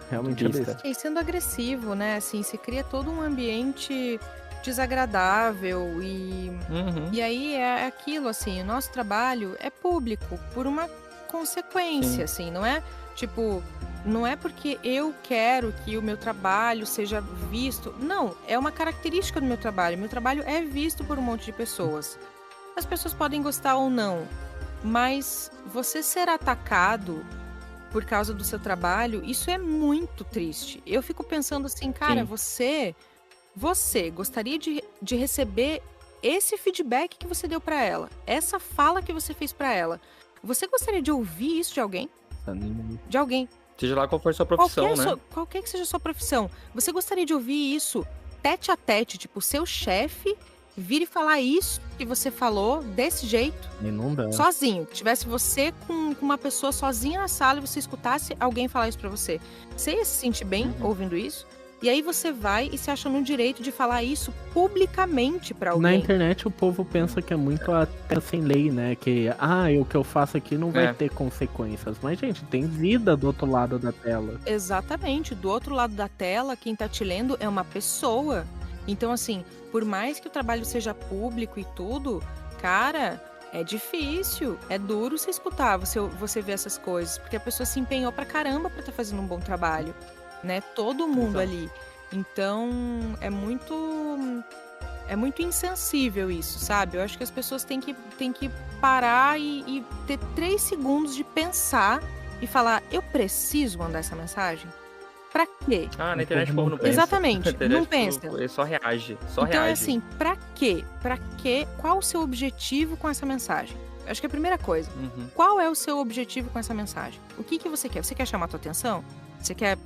realmente é besta. E sendo agressivo, né? Assim, você cria todo um ambiente desagradável e aí é aquilo, assim, o nosso trabalho é público por uma consequência, assim, não é tipo, não é porque eu quero que o meu trabalho seja visto, não, é uma característica do meu trabalho é visto por um monte de pessoas. As pessoas podem gostar ou não, Mas você ser atacado por causa do seu trabalho, isso é muito triste. Eu fico pensando assim, cara, você gostaria de receber esse feedback que você deu pra ela, essa fala que você fez pra ela. Você gostaria de ouvir isso de alguém? De alguém. Seja lá qual for a sua profissão, né? Qualquer que seja a sua profissão. Você gostaria de ouvir isso tete a tete, tipo, o seu chefe vir e falar isso que você falou desse jeito? E não dá. Sozinho. Que tivesse você com uma pessoa sozinha na sala e você escutasse alguém falar isso pra você. Você ia se sentir bem ouvindo isso? E aí você vai e se acha no direito de falar isso publicamente pra alguém. Na internet o povo pensa que é muito a terra sem lei, né? Que, o que eu faço aqui não vai ter consequências. Mas, gente, tem vida do outro lado da tela. Exatamente. Do outro lado da tela, quem tá te lendo é uma pessoa. Então, assim, por mais que o trabalho seja público e tudo, cara, é difícil, é duro você escutar, você ver essas coisas, porque a pessoa se empenhou pra caramba pra estar fazendo um bom trabalho, né? Todo mundo ali. Então, é muito insensível isso, sabe? Eu acho que as pessoas têm que parar e ter 3 segundos de pensar e falar, eu preciso mandar essa mensagem? Pra quê? Na internet o povo não pensa. Exatamente, não pensa. Ele só reage, Então é assim, pra quê? Pra quê? Qual o seu objetivo com essa mensagem? Acho que é a primeira coisa. Qual é o seu objetivo com essa mensagem? O que você quer? Você quer chamar a tua atenção? Você quer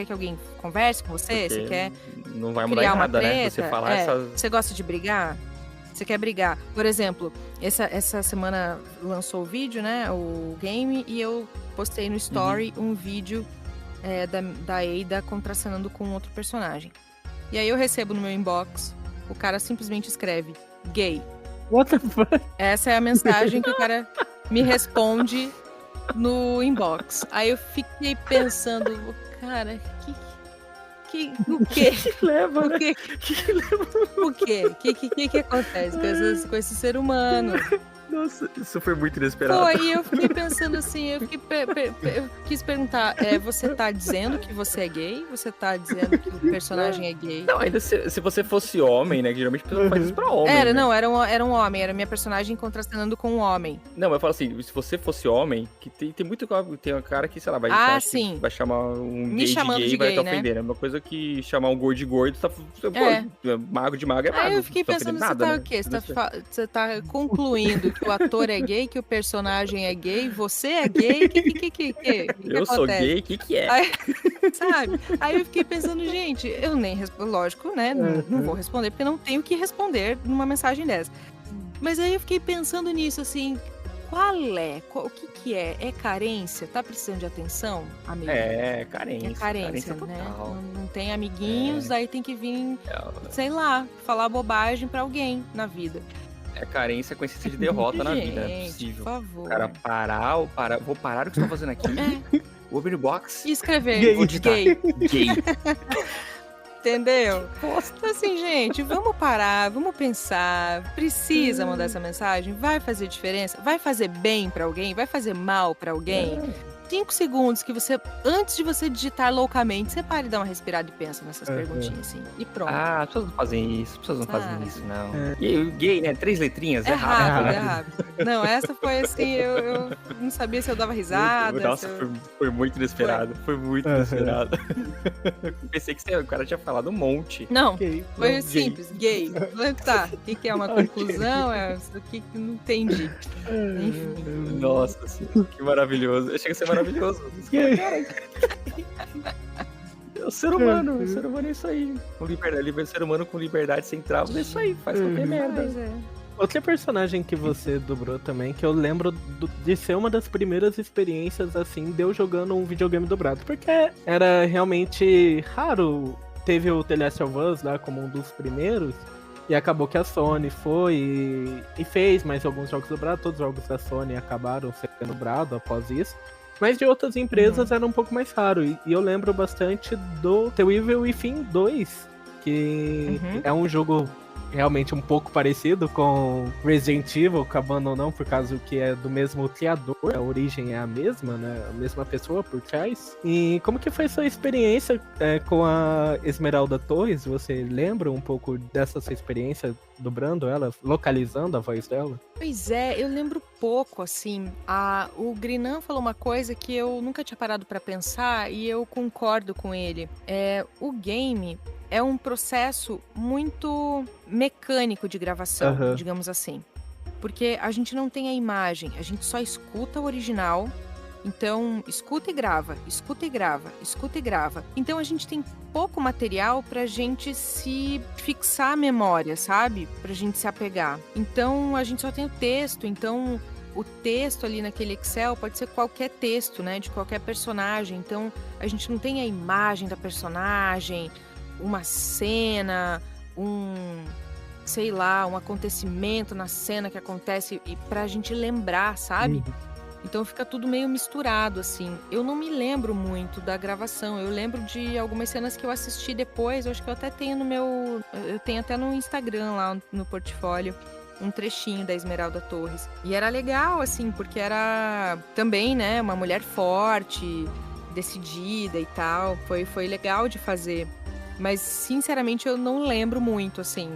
que alguém converse com você? Você quer não vai mudar criar nada, uma treta? né? Você falar essas... Você gosta de brigar? Você quer brigar? Por exemplo, essa semana lançou o vídeo, né? O game, e eu postei no story um vídeo da Eida contracenando com outro personagem. E aí eu recebo no meu inbox, o cara simplesmente escreve gay. What the fuck? Essa é a mensagem que o cara me responde no inbox. Aí eu fiquei pensando, cara, o quê? Leva, O quê? O quê? O que acontece com esse ser humano? Nossa, isso foi muito inesperado. Foi, e eu fiquei pensando assim, eu quis perguntar, você tá dizendo que você é gay? Você tá dizendo que o personagem é gay? Não, ainda se você fosse homem, né, que geralmente a pessoa faz isso pra homem, Era, né? não, era um homem, era minha personagem contracenando com um homem. Não, mas eu falo assim, se você fosse homem, que tem muito, tem um cara que, sei lá, vai chamar um Me gay de chamando gay de e vai gay, te né? ofender, né? Uma coisa que chamar um gordo de gordo, mago de mago é mago. Aí eu fiquei pensando, você tá o quê? Você tá concluindo que o ator é gay, que o personagem é gay, você é gay, que eu sou gay, o que é? Aí, sabe? Aí eu fiquei pensando, gente, eu nem respondo, lógico, né? Não vou responder, porque não tenho o que responder numa mensagem dessa. Mas aí eu fiquei pensando nisso, assim, o que é? É carência? Tá precisando de atenção, amigo? É, carência. É carência, né? Total. Não tem amiguinhos, aí tem que vir, sei lá, falar bobagem pra alguém na vida. É carência com essência de derrota na vida, não é possível. Por favor. O cara vou parar o que você tá fazendo aqui. Open box. E escrever gay. Entendeu? Então, assim, gente, vamos parar, vamos pensar. Precisa mandar essa mensagem? Vai fazer diferença? Vai fazer bem pra alguém? Vai fazer mal pra alguém? 5 segundos que você, antes de você digitar loucamente, você para e dá uma respirada e pensa nessas perguntinhas, assim. E pronto. As pessoas não fazem isso, não. E gay, né? 3 letrinhas, é rápido. É rápido. Não, essa foi assim, eu não sabia se eu dava risada. Nossa, foi muito inesperado. Foi muito inesperado. Pensei que o cara tinha falado um monte. Não, foi simples, gay. Tá, o que é uma conclusão? O que não entendi. Enfim. Nossa senhora, que maravilhoso. Chega a ser maravilhoso. É o ser humano, o ser humano é isso aí. Com liberdade, ser humano com liberdade sem travas, é isso aí, faz qualquer merda. Outra personagem que você dublou também, que eu lembro de ser uma das primeiras experiências, assim, de eu jogando um videogame dublado. Porque era realmente raro. Teve o The Last of Us lá como um dos primeiros. E acabou que a Sony foi e fez mais alguns jogos dublados. Todos os jogos da Sony acabaram sendo dublados após isso. Mas de outras empresas era um pouco mais raro. E eu lembro bastante do The Evil Within 2, que é um jogo realmente um pouco parecido com Resident Evil, acabando ou não, por causa que é do mesmo criador, a origem é a mesma, né? A mesma pessoa por trás. E como que foi sua experiência com a Esmeralda Torres? Você lembra um pouco dessa sua experiência dublando ela, localizando a voz dela? Pois é, eu lembro pouco, assim. O Grinan falou uma coisa que eu nunca tinha parado pra pensar e eu concordo com ele. O game é um processo muito mecânico de gravação, digamos assim. Porque a gente não tem a imagem, a gente só escuta o original. Então, escuta e grava, escuta e grava, escuta e grava. Então, a gente tem pouco material pra gente se fixar a memória, sabe? Pra gente se apegar. Então, a gente só tem o texto. Então, o texto ali naquele Excel pode ser qualquer texto, né? De qualquer personagem. Então, a gente não tem a imagem da personagem, uma cena, sei lá, um acontecimento na cena que acontece e pra gente lembrar, sabe? Então fica tudo meio misturado, assim. Eu não me lembro muito da gravação. Eu lembro de algumas cenas que eu assisti depois. Eu acho que eu até tenho Eu tenho até no Instagram lá no portfólio um trechinho da Esmeralda Torres. E era legal, assim, porque era também, né, uma mulher forte, decidida e tal. Foi legal de fazer. Mas, sinceramente, eu não lembro muito, assim.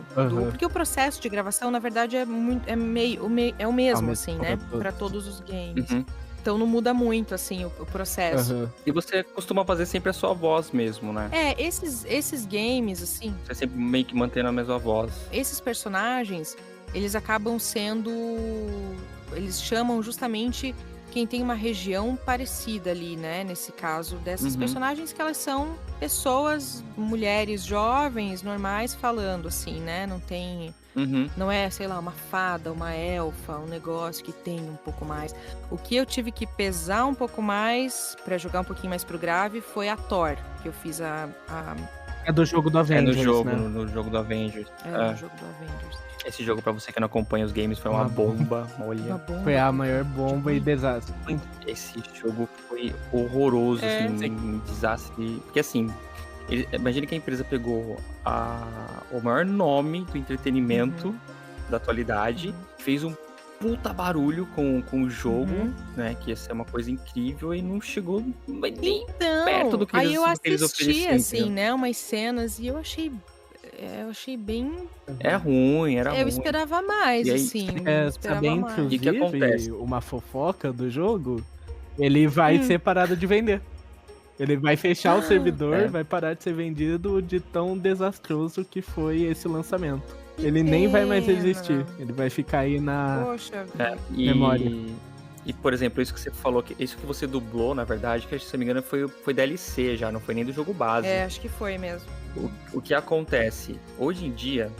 Porque o processo de gravação, na verdade, é o mesmo, assim, né? Pra todos os games. Então não muda muito, assim, o processo. E você costuma fazer sempre a sua voz mesmo, né? Esses games, assim... Você sempre meio que mantendo a mesma voz. Esses personagens, eles acabam sendo... Eles chamam justamente quem tem uma região parecida ali, né? Nesse caso dessas personagens, que elas são pessoas, mulheres jovens, normais, falando, assim, né? Não tem... Não é, sei lá, uma fada, uma elfa, um negócio que tem um pouco mais. O que eu tive que pesar um pouco mais, pra jogar um pouquinho mais pro grave, foi a Thor, que eu fiz É do jogo do Avengers, no jogo, né? no jogo do Avengers. No jogo do Avengers. Esse jogo, pra você que não acompanha os games, foi uma bomba. Olha. Uma bomba. Foi a maior bomba e desastre. Esse jogo foi horroroso, assim, um desastre. Porque assim, imagine que a empresa pegou o maior nome do entretenimento da atualidade, fez um puta barulho com o jogo, né? Que ia ser uma coisa incrível e não chegou nem perto do que eles ofereciam. Aí eu assisti, assim, né? Umas cenas e eu achei bem... Era ruim. Eu esperava mais, assim. Sabe, inclusive, e o que acontece? Uma fofoca do jogo, ele vai ser parado de vender. Ele vai fechar o servidor, vai parar de ser vendido de tão desastroso que foi esse lançamento. Ele nem vai mais existir. Ele vai ficar aí na memória. E, por exemplo, isso que você falou, isso que você dublou, na verdade, que se não me engano foi DLC já, não foi nem do jogo base. Acho que foi mesmo. O que acontece? Hoje em dia,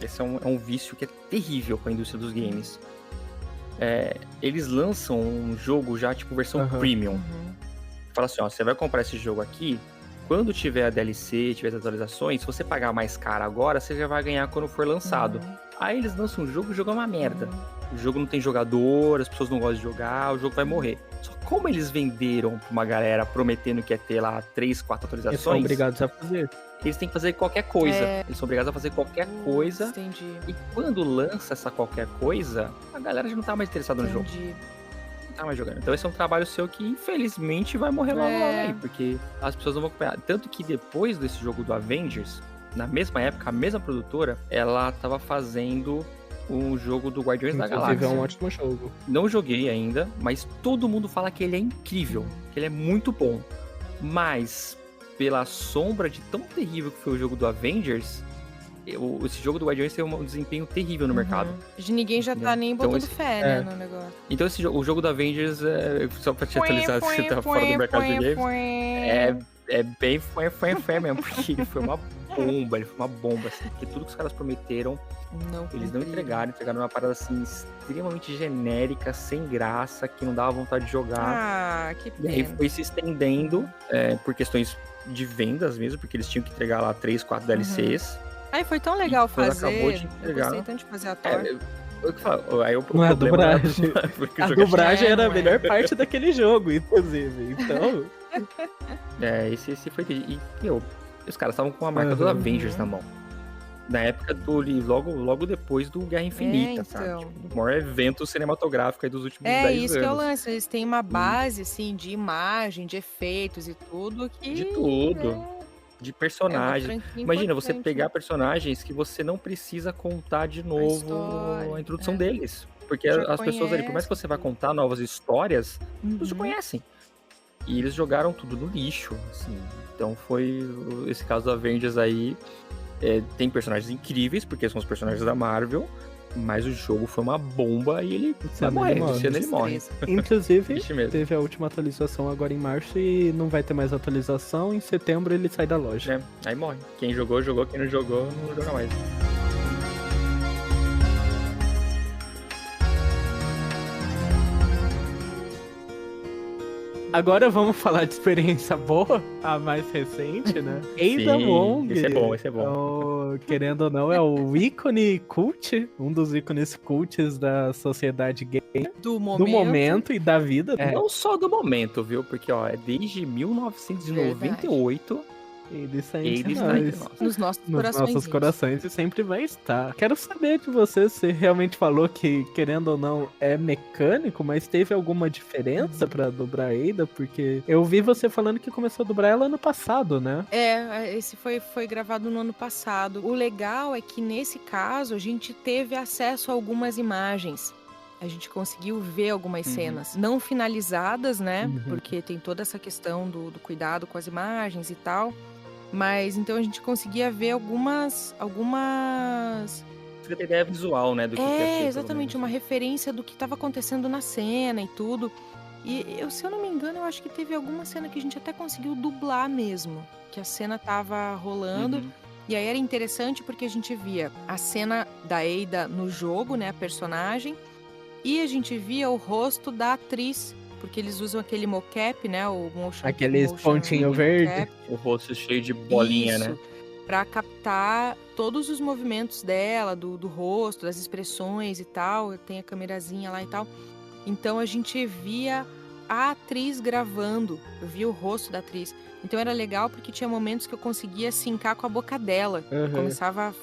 esse é um vício que é terrível com a indústria dos games. Eles lançam um jogo já, tipo, versão premium. Fala assim, ó, você vai comprar esse jogo aqui, quando tiver a DLC, tiver as atualizações, se você pagar mais caro agora, você já vai ganhar quando for lançado. Aí eles lançam um jogo, o jogo é uma merda. O jogo não tem jogador, as pessoas não gostam de jogar, o jogo vai morrer. Só como eles venderam pra uma galera prometendo que ia ter lá 3, 4 atualizações... Eles são obrigados a fazer. Eles têm que fazer qualquer coisa. Eles são obrigados a fazer qualquer coisa. Entendi. E quando lança essa qualquer coisa, a galera já não tá mais interessada no jogo. Não tá mais jogando. Então esse é um trabalho seu que, infelizmente, vai morrer logo aí. Porque as pessoas não vão acompanhar. Tanto que depois desse jogo do Avengers, na mesma época, a mesma produtora, ela tava fazendo o jogo do Guardiões da Galáxia. É um ótimo jogo. Não joguei ainda, mas todo mundo fala que ele é incrível, que ele é muito bom. Mas, pela sombra de tão terrível que foi o jogo do Avengers, esse jogo do Guardiões tem um desempenho terrível no mercado. Ninguém já tá nem botando fé, né, no negócio. Então o jogo do Avengers, só pra te atualizar se você tá fora do mercado de games, é bem fé mesmo, porque ele foi uma bomba, assim, porque tudo que os caras prometeram, eles não entregaram uma parada assim, extremamente genérica, sem graça, que não dava vontade de jogar. Que pena. E aí foi se estendendo, por questões de vendas mesmo, porque eles tinham que entregar lá 3, 4 DLCs. Aí foi tão legal fazer, acabou de entregar. Eu gostei tanto de fazer a Thor. Aí o Não é a dublagem. Porque a dublagem era a melhor parte daquele jogo, inclusive. Então. Esse foi. E os caras estavam com a marca do Avengers na mão. Na época logo depois do Guerra Infinita, sabe? então. Tipo, o maior evento cinematográfico aí dos últimos É 10 isso que é o anos. lance, eles têm uma base, assim, de imagem, de efeitos e tudo que De tudo. De é uma personagens. franquia Imagina você importante, pegar né, personagens que você não precisa contar de a novo a história. introdução deles. Porque Já as pessoas ali, por mais conhece que você vá tudo. contar novas histórias, eles te Uhum. conhecem. E eles jogaram tudo no lixo, assim. Então foi esse caso do Avengers aí. Tem personagens incríveis, porque são os personagens da Marvel, mas o jogo foi uma bomba e ele vai Luciano, morrer. ele morre. Luciano, ele morre. Destreza. Inclusive, Triste mesmo. teve a última atualização agora em março e não vai ter mais atualização. Em setembro ele sai da loja. Aí morre. Quem jogou, jogou. Quem não jogou, não joga mais. Agora vamos falar de experiência boa, a mais recente, né? Ada Sim, Wong. esse é bom, esse é bom. Querendo ou não, é o ícone cult, um dos ícones cults da sociedade gay Do do momento e da vida. Não só do momento, viu? Porque, ó, é desde 1998 Ele está ele entre está entre nós. nós. nos nossos Nos corações. nossos corações e sempre vai estar. Quero saber de você se realmente falou que, querendo ou não, é mecânico, mas teve alguma diferença pra dublar Ada? Porque eu vi você falando que começou a dublar ela ano passado, né? Esse foi gravado no ano passado. O legal é que nesse caso a gente teve acesso a algumas imagens. A gente conseguiu ver algumas cenas não finalizadas, né? Uhum. Porque tem toda essa questão do cuidado com as imagens e tal. Mas então a gente conseguia ver algumas. Você tem ideia visual, né? Do que ia ser, pelo Exatamente, uma menos. referência do que estava acontecendo na cena e tudo. E se eu não me engano, eu acho que teve alguma cena que a gente até conseguiu dublar mesmo. Que a cena tava rolando. Uhum. E aí era interessante porque a gente via a cena da Ada no jogo, né? A personagem. E a gente via o rosto da atriz. Porque eles usam aquele mocap, né? O motion, Aqueles motion pontinho verde. cap. O rosto cheio de bolinha, Isso, né? pra captar todos os movimentos dela, do rosto, das expressões e tal. Tem a câmerazinha lá e tal. Então a gente via a atriz gravando, eu via o rosto da atriz. Então era legal porque tinha momentos que eu conseguia sincar com a boca dela. Eu Uhum. começava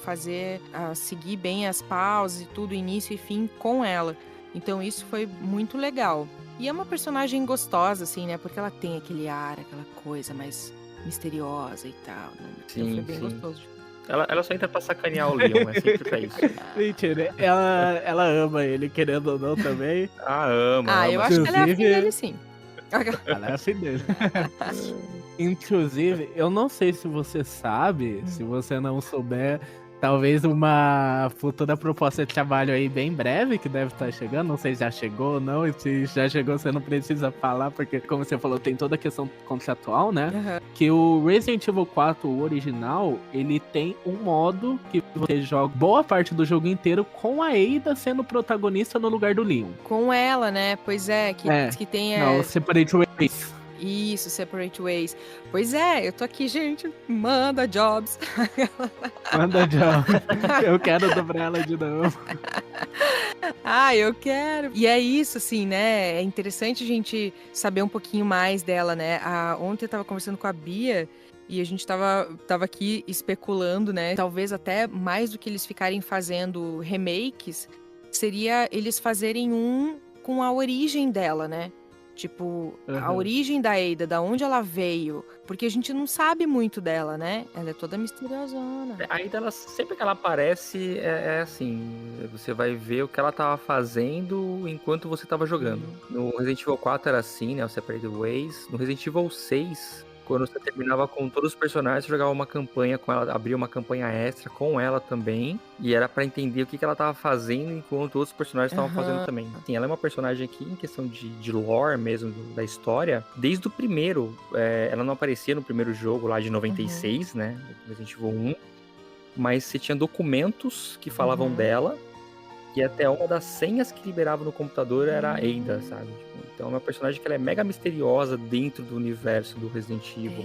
a seguir bem as pausas e tudo, início e fim, com ela. Então isso foi muito legal. E é uma personagem gostosa, assim, né? Porque ela tem aquele ar, aquela coisa mais misteriosa e tal, né? Então Sim, foi bem sim. gostoso. Ela só entra pra sacanear o Leon, é sempre pra isso. Mentira, ela ama ele, querendo ou não também. Ama. Eu acho que ela é afim Inclusive- dele, sim. Ela é assim dele. Inclusive, eu não sei se você sabe, se você não souber, talvez uma futura proposta de trabalho aí bem breve que deve estar chegando. Não sei se já chegou ou não, e se já chegou você não precisa falar, porque como você falou, tem toda a questão contratual, né? Aham. Que o Resident Evil 4, o original, ele tem um modo que você joga boa parte do jogo inteiro com a Ada sendo protagonista no lugar do Leon. Com ela, né? Pois é, que, É. que tem Não, Separate Ways. isso, Separate Ways. Pois é, eu tô aqui, gente. Manda jobs. Manda job. Eu quero dobrar ela de novo. Eu quero. E é isso, assim, né? É interessante a gente saber um pouquinho mais dela, né? Ontem eu tava conversando com a Bia e a gente tava aqui especulando, né? Talvez até mais do que eles ficarem fazendo remakes, seria eles fazerem um com a origem dela, né? Tipo, a Uhum. origem da Ada, da onde ela veio. Porque a gente não sabe muito dela, né? Ela é toda misteriosona. Ainda ela, sempre que ela aparece, é assim, você vai ver o que ela tava fazendo enquanto você tava jogando. No Resident Evil 4 era assim, né, o Separate Ways. No Resident Evil 6, quando você terminava com todos os personagens, você jogava uma campanha com ela, abria uma campanha extra com ela também, e era pra entender o que ela tava fazendo enquanto outros personagens estavam fazendo também. Assim, ela é uma personagem aqui, em questão de lore mesmo, da história, desde o primeiro, ela não aparecia no primeiro jogo lá de 96, né, Resident Evil 1, mas você tinha documentos que falavam dela, e até uma das senhas que liberava no computador era a Ada, sabe? Então é uma personagem que ela é mega misteriosa dentro do universo do Resident Evil.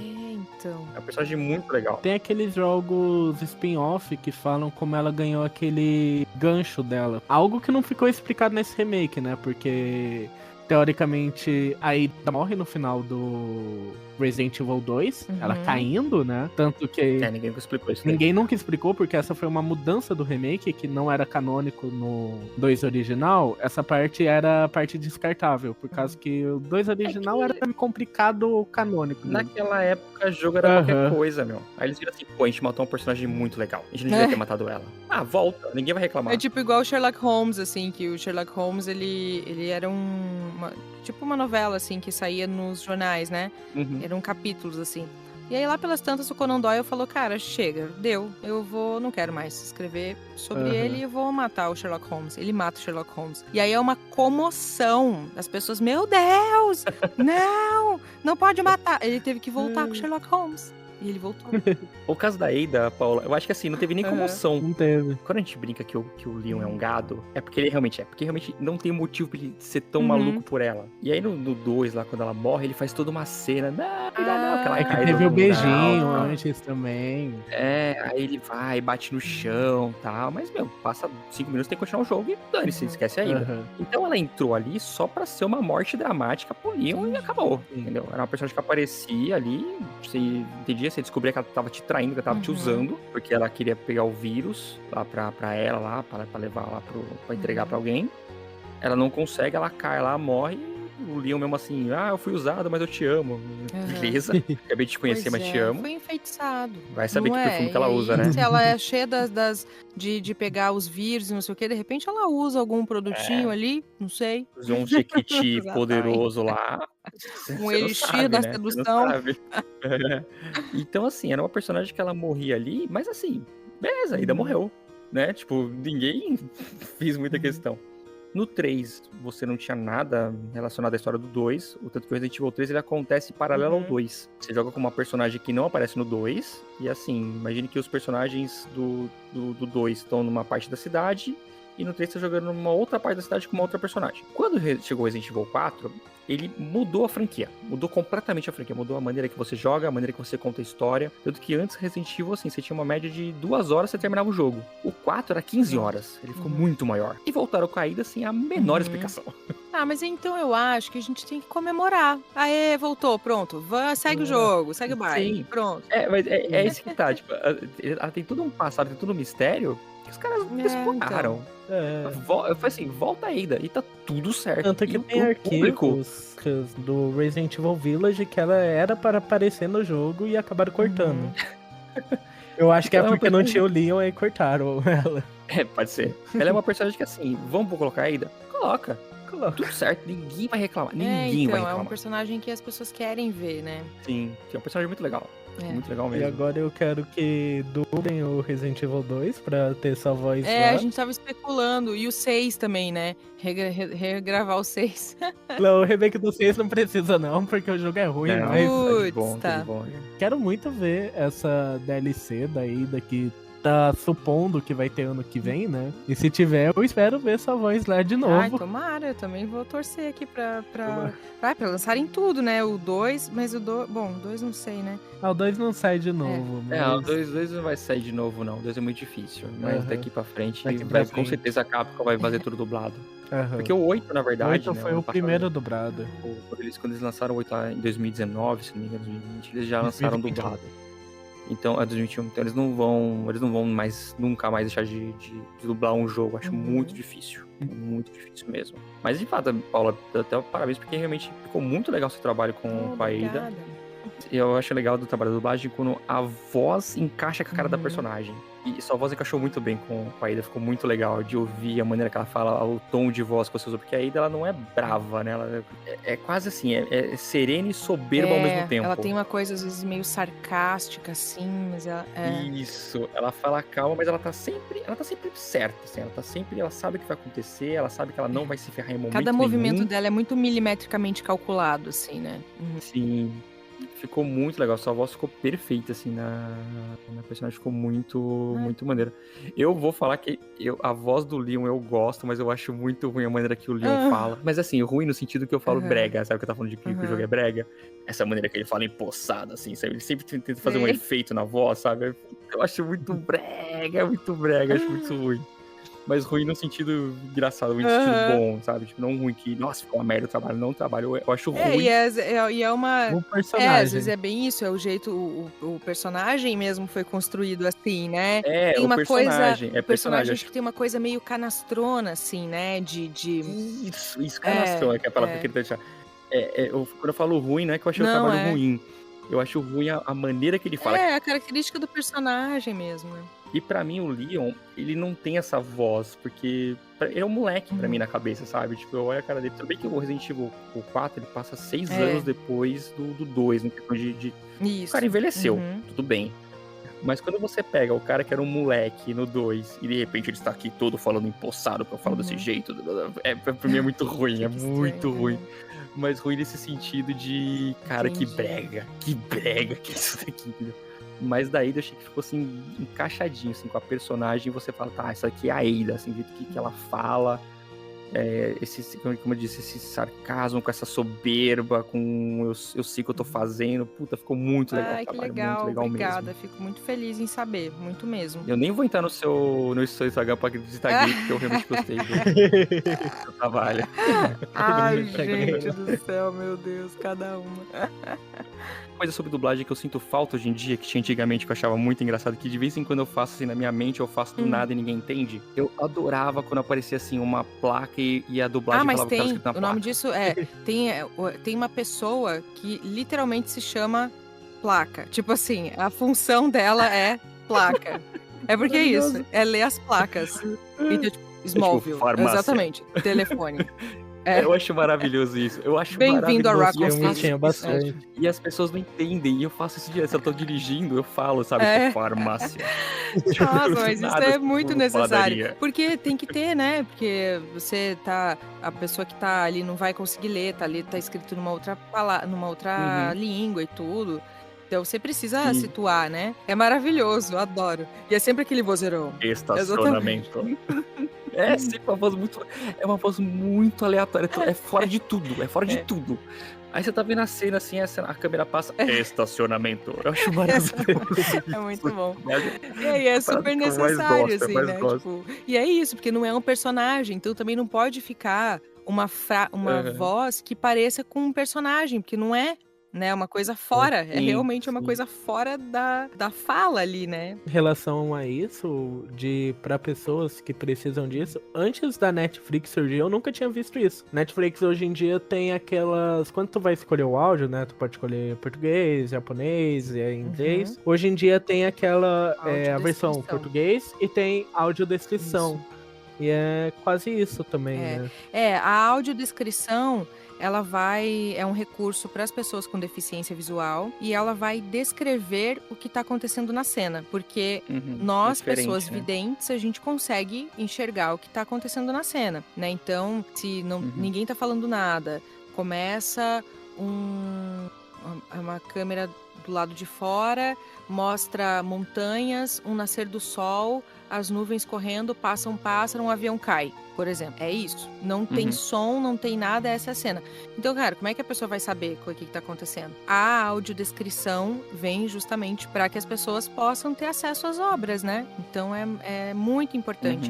Então. É uma personagem muito legal. Tem aqueles jogos spin-off que falam como ela ganhou aquele gancho dela. Algo que não ficou explicado nesse remake, né? Porque, teoricamente, a Ada morre no final do Resident Evil 2, ela Uhum. caindo, né? Tanto que Ninguém nunca explicou isso. daí. ninguém nunca explicou, porque essa foi uma mudança do remake, que não era canônico no 2 original. Essa parte era a parte descartável, por causa que o 2 original era complicado canônico. Né? Naquela época, o jogo era Aham. qualquer coisa, meu. Aí eles viram assim, pô, a gente matou um personagem muito legal. A gente não devia ter matado ela. Ah, volta. Ninguém vai reclamar. É tipo igual o Sherlock Holmes, assim, que o Sherlock Holmes, ele era tipo uma novela, assim, que saía nos jornais, né? Uhum. Eram capítulos, assim. E aí lá pelas tantas o Conan Doyle falou, cara, chega, deu, não quero mais escrever sobre Aham. ele e eu vou matar o Sherlock Holmes. Ele mata o Sherlock Holmes. E aí é uma comoção das pessoas, meu Deus, não pode matar. Ele teve que voltar com o Sherlock Holmes. E ele voltou. O caso da Ada, Paula, eu acho que assim, não teve nem Aham. comoção. Não teve. Quando a gente brinca que o Leon é um gado, é porque ele realmente é. Porque realmente não tem motivo pra ele ser tão Uhum. maluco por ela. E aí no 2, lá, quando ela morre, ele faz toda uma cena. Não, que ela É que cai teve do o beijinho lugar, antes também. aí ele vai, bate no chão e tal. Mas, meu, passa 5 minutos, tem que continuar o jogo e dane-se, esquece a Ada. Aham. Então ela entrou ali só pra ser uma morte dramática pro Leon e acabou, entendeu? Era uma personagem que aparecia ali, você entendia, você descobria que ela tava te traindo, que ela tava te usando, porque ela queria pegar o vírus lá pra ela, lá, pra levar lá pra entregar pra alguém. Ela não consegue, ela cai lá, morre. O Leon mesmo assim, eu fui usado, mas eu te amo. Aham. Beleza, acabei de te conhecer, Pois mas te é, amo. Foi enfeitiçado. Vai saber Não que perfume que ela E usa, aí, né? Se ela é cheia de pegar os vírus e não sei o que, de repente ela usa algum produtinho ali, não sei. Usou um Jequiti Exatamente. poderoso lá. Um Você não elixir sabe, da né? Você não sedução. sabe. Então, assim, era uma personagem que ela morria ali, mas assim, beleza, ainda morreu. Né? Tipo, ninguém fez muita questão. No 3, você não tinha nada relacionado à história do 2. O tanto que o Resident Evil 3 ele acontece paralelo ao 2. Você joga com uma personagem que não aparece no 2. E assim, imagine que os personagens do 2 estão numa parte da cidade. E no 3 você tá jogando numa outra parte da cidade com uma outra personagem. Quando chegou o Resident Evil 4, ele mudou a franquia. Mudou completamente a franquia. Mudou a maneira que você joga, a maneira que você conta a história. Tanto que antes Resident Evil, assim, você tinha uma média de 2 horas você terminava o jogo. O 4 era 15 horas. Ele ficou muito maior. E voltaram com a Ada, assim, a menor explicação. Ah, mas então eu acho que a gente tem que comemorar. Aê, voltou, pronto. Segue o jogo, segue o baile. Sim. Pronto. Mas é isso que tá. Tipo, ela tem todo um passado, tem todo um mistério que os caras exploraram. Foi assim, volta a Ada e tá tudo certo. Tanto que E tem arquivos do Resident Evil Village que ela era para aparecer no jogo e acabaram cortando. Eu acho que é porque não tinha o Leon e cortaram ela. Pode ser. Ela é uma personagem que assim, vamos colocar a Ada? Coloca. Tudo certo, ninguém vai reclamar. Ninguém vai reclamar. É um personagem que as pessoas querem ver, né? Sim, que é um personagem muito legal. Muito legal mesmo. E agora eu quero que dublem o Resident Evil 2 pra ter sua voz lá. A gente tava especulando. E o 6 também, né? Regravar o 6. Não, o remake do 6 não precisa não, porque o jogo é ruim, Não, mas... de bom, tá de bom. Quero muito ver essa DLC da Ada que tá supondo que vai ter ano que vem, né? E se tiver, eu espero ver sua voz lá de novo. Ai, tomara, eu também vou torcer aqui pra lançarem tudo, né? O 2, mas o 2... Bom, o 2 não sei, né? O 2 não sai de novo. Mas... o 2 não vai sair de novo, não. O 2 é muito difícil. Mas daqui pra frente, com certeza a Capcom vai fazer tudo dublado. Uhum. Porque o 8, na verdade... O 8 foi o primeiro dublado. Quando eles lançaram o 8 lá em 2019, se não me engano, 2020, eles já lançaram 2021. dublado. Então, é 2021. Então eles não vão mais, nunca mais deixar de dublar um jogo. Acho muito difícil. Muito difícil mesmo. Mas de fato, Paula, até parabéns, porque realmente ficou muito legal o seu trabalho com a Ada. Eu acho legal do trabalho da dublagem quando a voz encaixa com a cara da personagem. E sua voz encaixou muito bem com a Ada, ficou muito legal de ouvir a maneira que ela fala, o tom de voz que você usa, porque a Ada ela não é brava, né? Ela é quase assim, é serena e soberba ao mesmo tempo. Ela tem uma coisa, às vezes, meio sarcástica, assim, mas ela... Isso, ela fala calma, mas ela tá sempre certa, assim, ela sabe o que vai acontecer, ela sabe que ela não vai se ferrar em momento nenhum. Cada movimento dela é muito milimetricamente calculado, assim, né? Sim. Ficou muito legal, sua voz ficou perfeita, assim, na personagem, ficou muito maneira. Eu vou falar que a voz do Leon eu gosto, mas eu acho muito ruim a maneira que o Leon fala. Mas assim, ruim no sentido que eu falo brega, sabe o que eu tava falando de que o jogo é brega? Essa maneira que ele fala empossada, assim, sabe? Ele sempre tenta fazer um efeito na voz, sabe? Eu acho muito brega, acho muito ruim. Mas ruim no sentido engraçado, no sentido bom, sabe? Tipo, não ruim que, nossa, ficou uma merda o trabalho, não trabalho. Eu acho ruim. E é uma... O às personagem. vezes é bem isso, é o jeito, o personagem mesmo foi construído assim, né? É, Tem o uma personagem. coisa, É o personagem acho que tem uma coisa meio canastrona, assim, né? Isso, canastrão, que é a palavra que ele deixar. Quando eu falo ruim, não é que eu achei o Não, trabalho ruim. Eu acho ruim a maneira que ele fala. É, a característica do personagem mesmo, né? E pra mim, o Leon, ele não tem essa voz, porque ele é um moleque pra mim na cabeça, sabe? Tipo, eu olho a cara dele. Tudo bem que o Resident Evil 4, ele passa 6 anos depois do 2, no questão de... Isso. O cara envelheceu, tudo bem. Mas quando você pega o cara que era um moleque no 2 e de repente ele está aqui todo falando empossado, que eu falo desse jeito, pra mim é muito ruim, é muito ruim. Mas ruim nesse sentido de, cara, que brega que é isso daqui, entendeu? Mas daí eu achei que ficou assim, encaixadinho, assim, com a personagem, e você fala, tá, essa aqui é a Ada, assim, do jeito que ela fala, como eu disse, esse sarcasmo, com essa soberba, com eu sei o que eu tô fazendo, puta, ficou muito legal. Ai, que legal, muito legal, obrigada, mesmo. Fico muito feliz em saber, muito mesmo. Eu nem vou entrar no seu Instagram pra acreditar gay, porque eu realmente gostei do seu trabalho. Ai, gente do céu, meu Deus, cada uma. Coisa sobre dublagem que eu sinto falta hoje em dia, que tinha antigamente, que eu achava muito engraçado, que de vez em quando eu faço assim na minha mente, eu faço do nada e ninguém entende. Eu adorava quando aparecia assim uma placa e a dublagem mas falava que tava escrito na o placa. nome disso tem uma pessoa que literalmente se chama placa. Tipo assim, a função dela é placa. É porque é isso, é ler as placas. Então, tipo, Smallville, tipo, exatamente, telefone. Eu acho maravilhoso isso. Eu acho Bem-vindo a maravilhoso. Raccoon Eu tinha bastante. E as pessoas não entendem. E eu faço isso direto. Se eu tô dirigindo, eu falo, sabe? Tipo, farmácia. Nossa, mas isso é muito necessário. Padaria. Porque tem que ter, né? Porque você tá... A pessoa que tá ali não vai conseguir ler, tá ali, tá escrito numa outra palavra, numa outra língua e tudo. Então você precisa situar, né? É maravilhoso, eu adoro. E é sempre aquele vozeirão. Estacionamento. É sempre uma voz muito aleatória. É fora de tudo. É fora de tudo. Aí você tá vendo a cena assim, a câmera passa. Estacionamento. Eu acho maravilhoso. É muito bom. E aí é super necessário, assim, né? Tipo, e é isso, porque não é um personagem, então também não pode ficar uma voz que pareça com um personagem, porque não é. Né, uma coisa fora, é realmente uma coisa fora da fala ali, né? Em relação a isso, para pessoas que precisam disso, antes da Netflix surgir, eu nunca tinha visto isso. Netflix hoje em dia tem aquelas... Quando tu vai escolher o áudio, né, tu pode escolher português, japonês, inglês. Hoje em dia tem aquela a versão português e tem audiodescrição. Isso. E é quase isso também, né? A audiodescrição... é um recurso para as pessoas com deficiência visual e ela vai descrever o que está acontecendo na cena, porque nós, pessoas videntes, a gente consegue enxergar o que está acontecendo na cena, né? Então, se ninguém está falando nada, começa uma câmera do lado de fora, mostra montanhas, um nascer do sol, as nuvens correndo, passa um pássaro, um avião cai, por exemplo. É isso. Não tem som, não tem nada, essa é a cena. Então, cara, como é que a pessoa vai saber o que está acontecendo? A audiodescrição vem justamente para que as pessoas possam ter acesso às obras, né? Então, é muito importante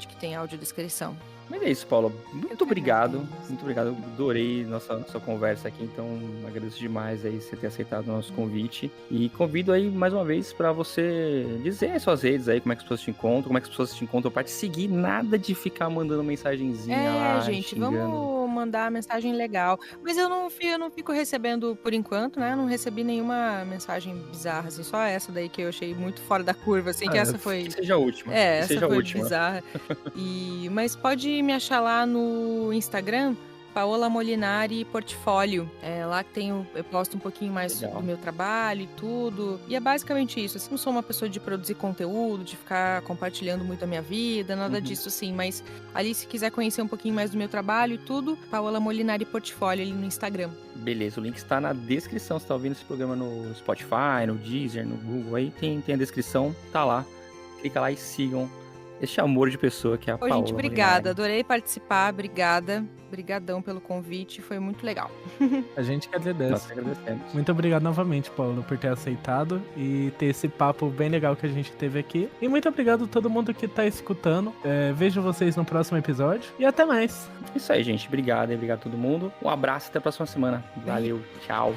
que tenha audiodescrição. Mas é isso, Paula. Muito obrigado. Muito obrigado. Adorei nossa conversa aqui. Então, agradeço demais aí você ter aceitado o nosso convite. E convido aí mais uma vez para você dizer as suas redes aí, como é que as pessoas te encontram, como é que as pessoas te encontram para te seguir. Nada de ficar mandando mensagenzinha lá, gente, xingando. Vamos mandar mensagem legal. Mas eu não fico recebendo por enquanto, né? Não recebi nenhuma mensagem bizarra, assim. Só essa daí que eu achei muito fora da curva, assim, que essa foi... Que seja a última. Essa foi bizarra. Mas pode me achar lá no Instagram, Paola Molinari Portfólio. É lá que eu posto um pouquinho mais do meu trabalho e tudo. E é basicamente isso. Assim, não sou uma pessoa de produzir conteúdo, de ficar compartilhando muito a minha vida, nada disso, assim. Mas ali, se quiser conhecer um pouquinho mais do meu trabalho e tudo, Paola Molinari Portfólio ali no Instagram. Beleza, o link está na descrição. Você tá ouvindo esse programa no Spotify, no Deezer, no Google, aí tem a descrição, tá lá. Clica lá e sigam esse amor de pessoa que é a Ô, Paola. gente, obrigada. Molinari. Adorei participar. Obrigada. Obrigadão pelo convite. Foi muito legal. A gente que Nós agradece. que agradecemos. Muito obrigado novamente, Paulo, por ter aceitado e ter esse papo bem legal que a gente teve aqui. E muito obrigado a todo mundo que tá escutando. Vejo vocês no próximo episódio. E até mais. Isso aí, gente. Obrigado e obrigado a todo mundo. Um abraço até a próxima semana. Valeu. Tchau.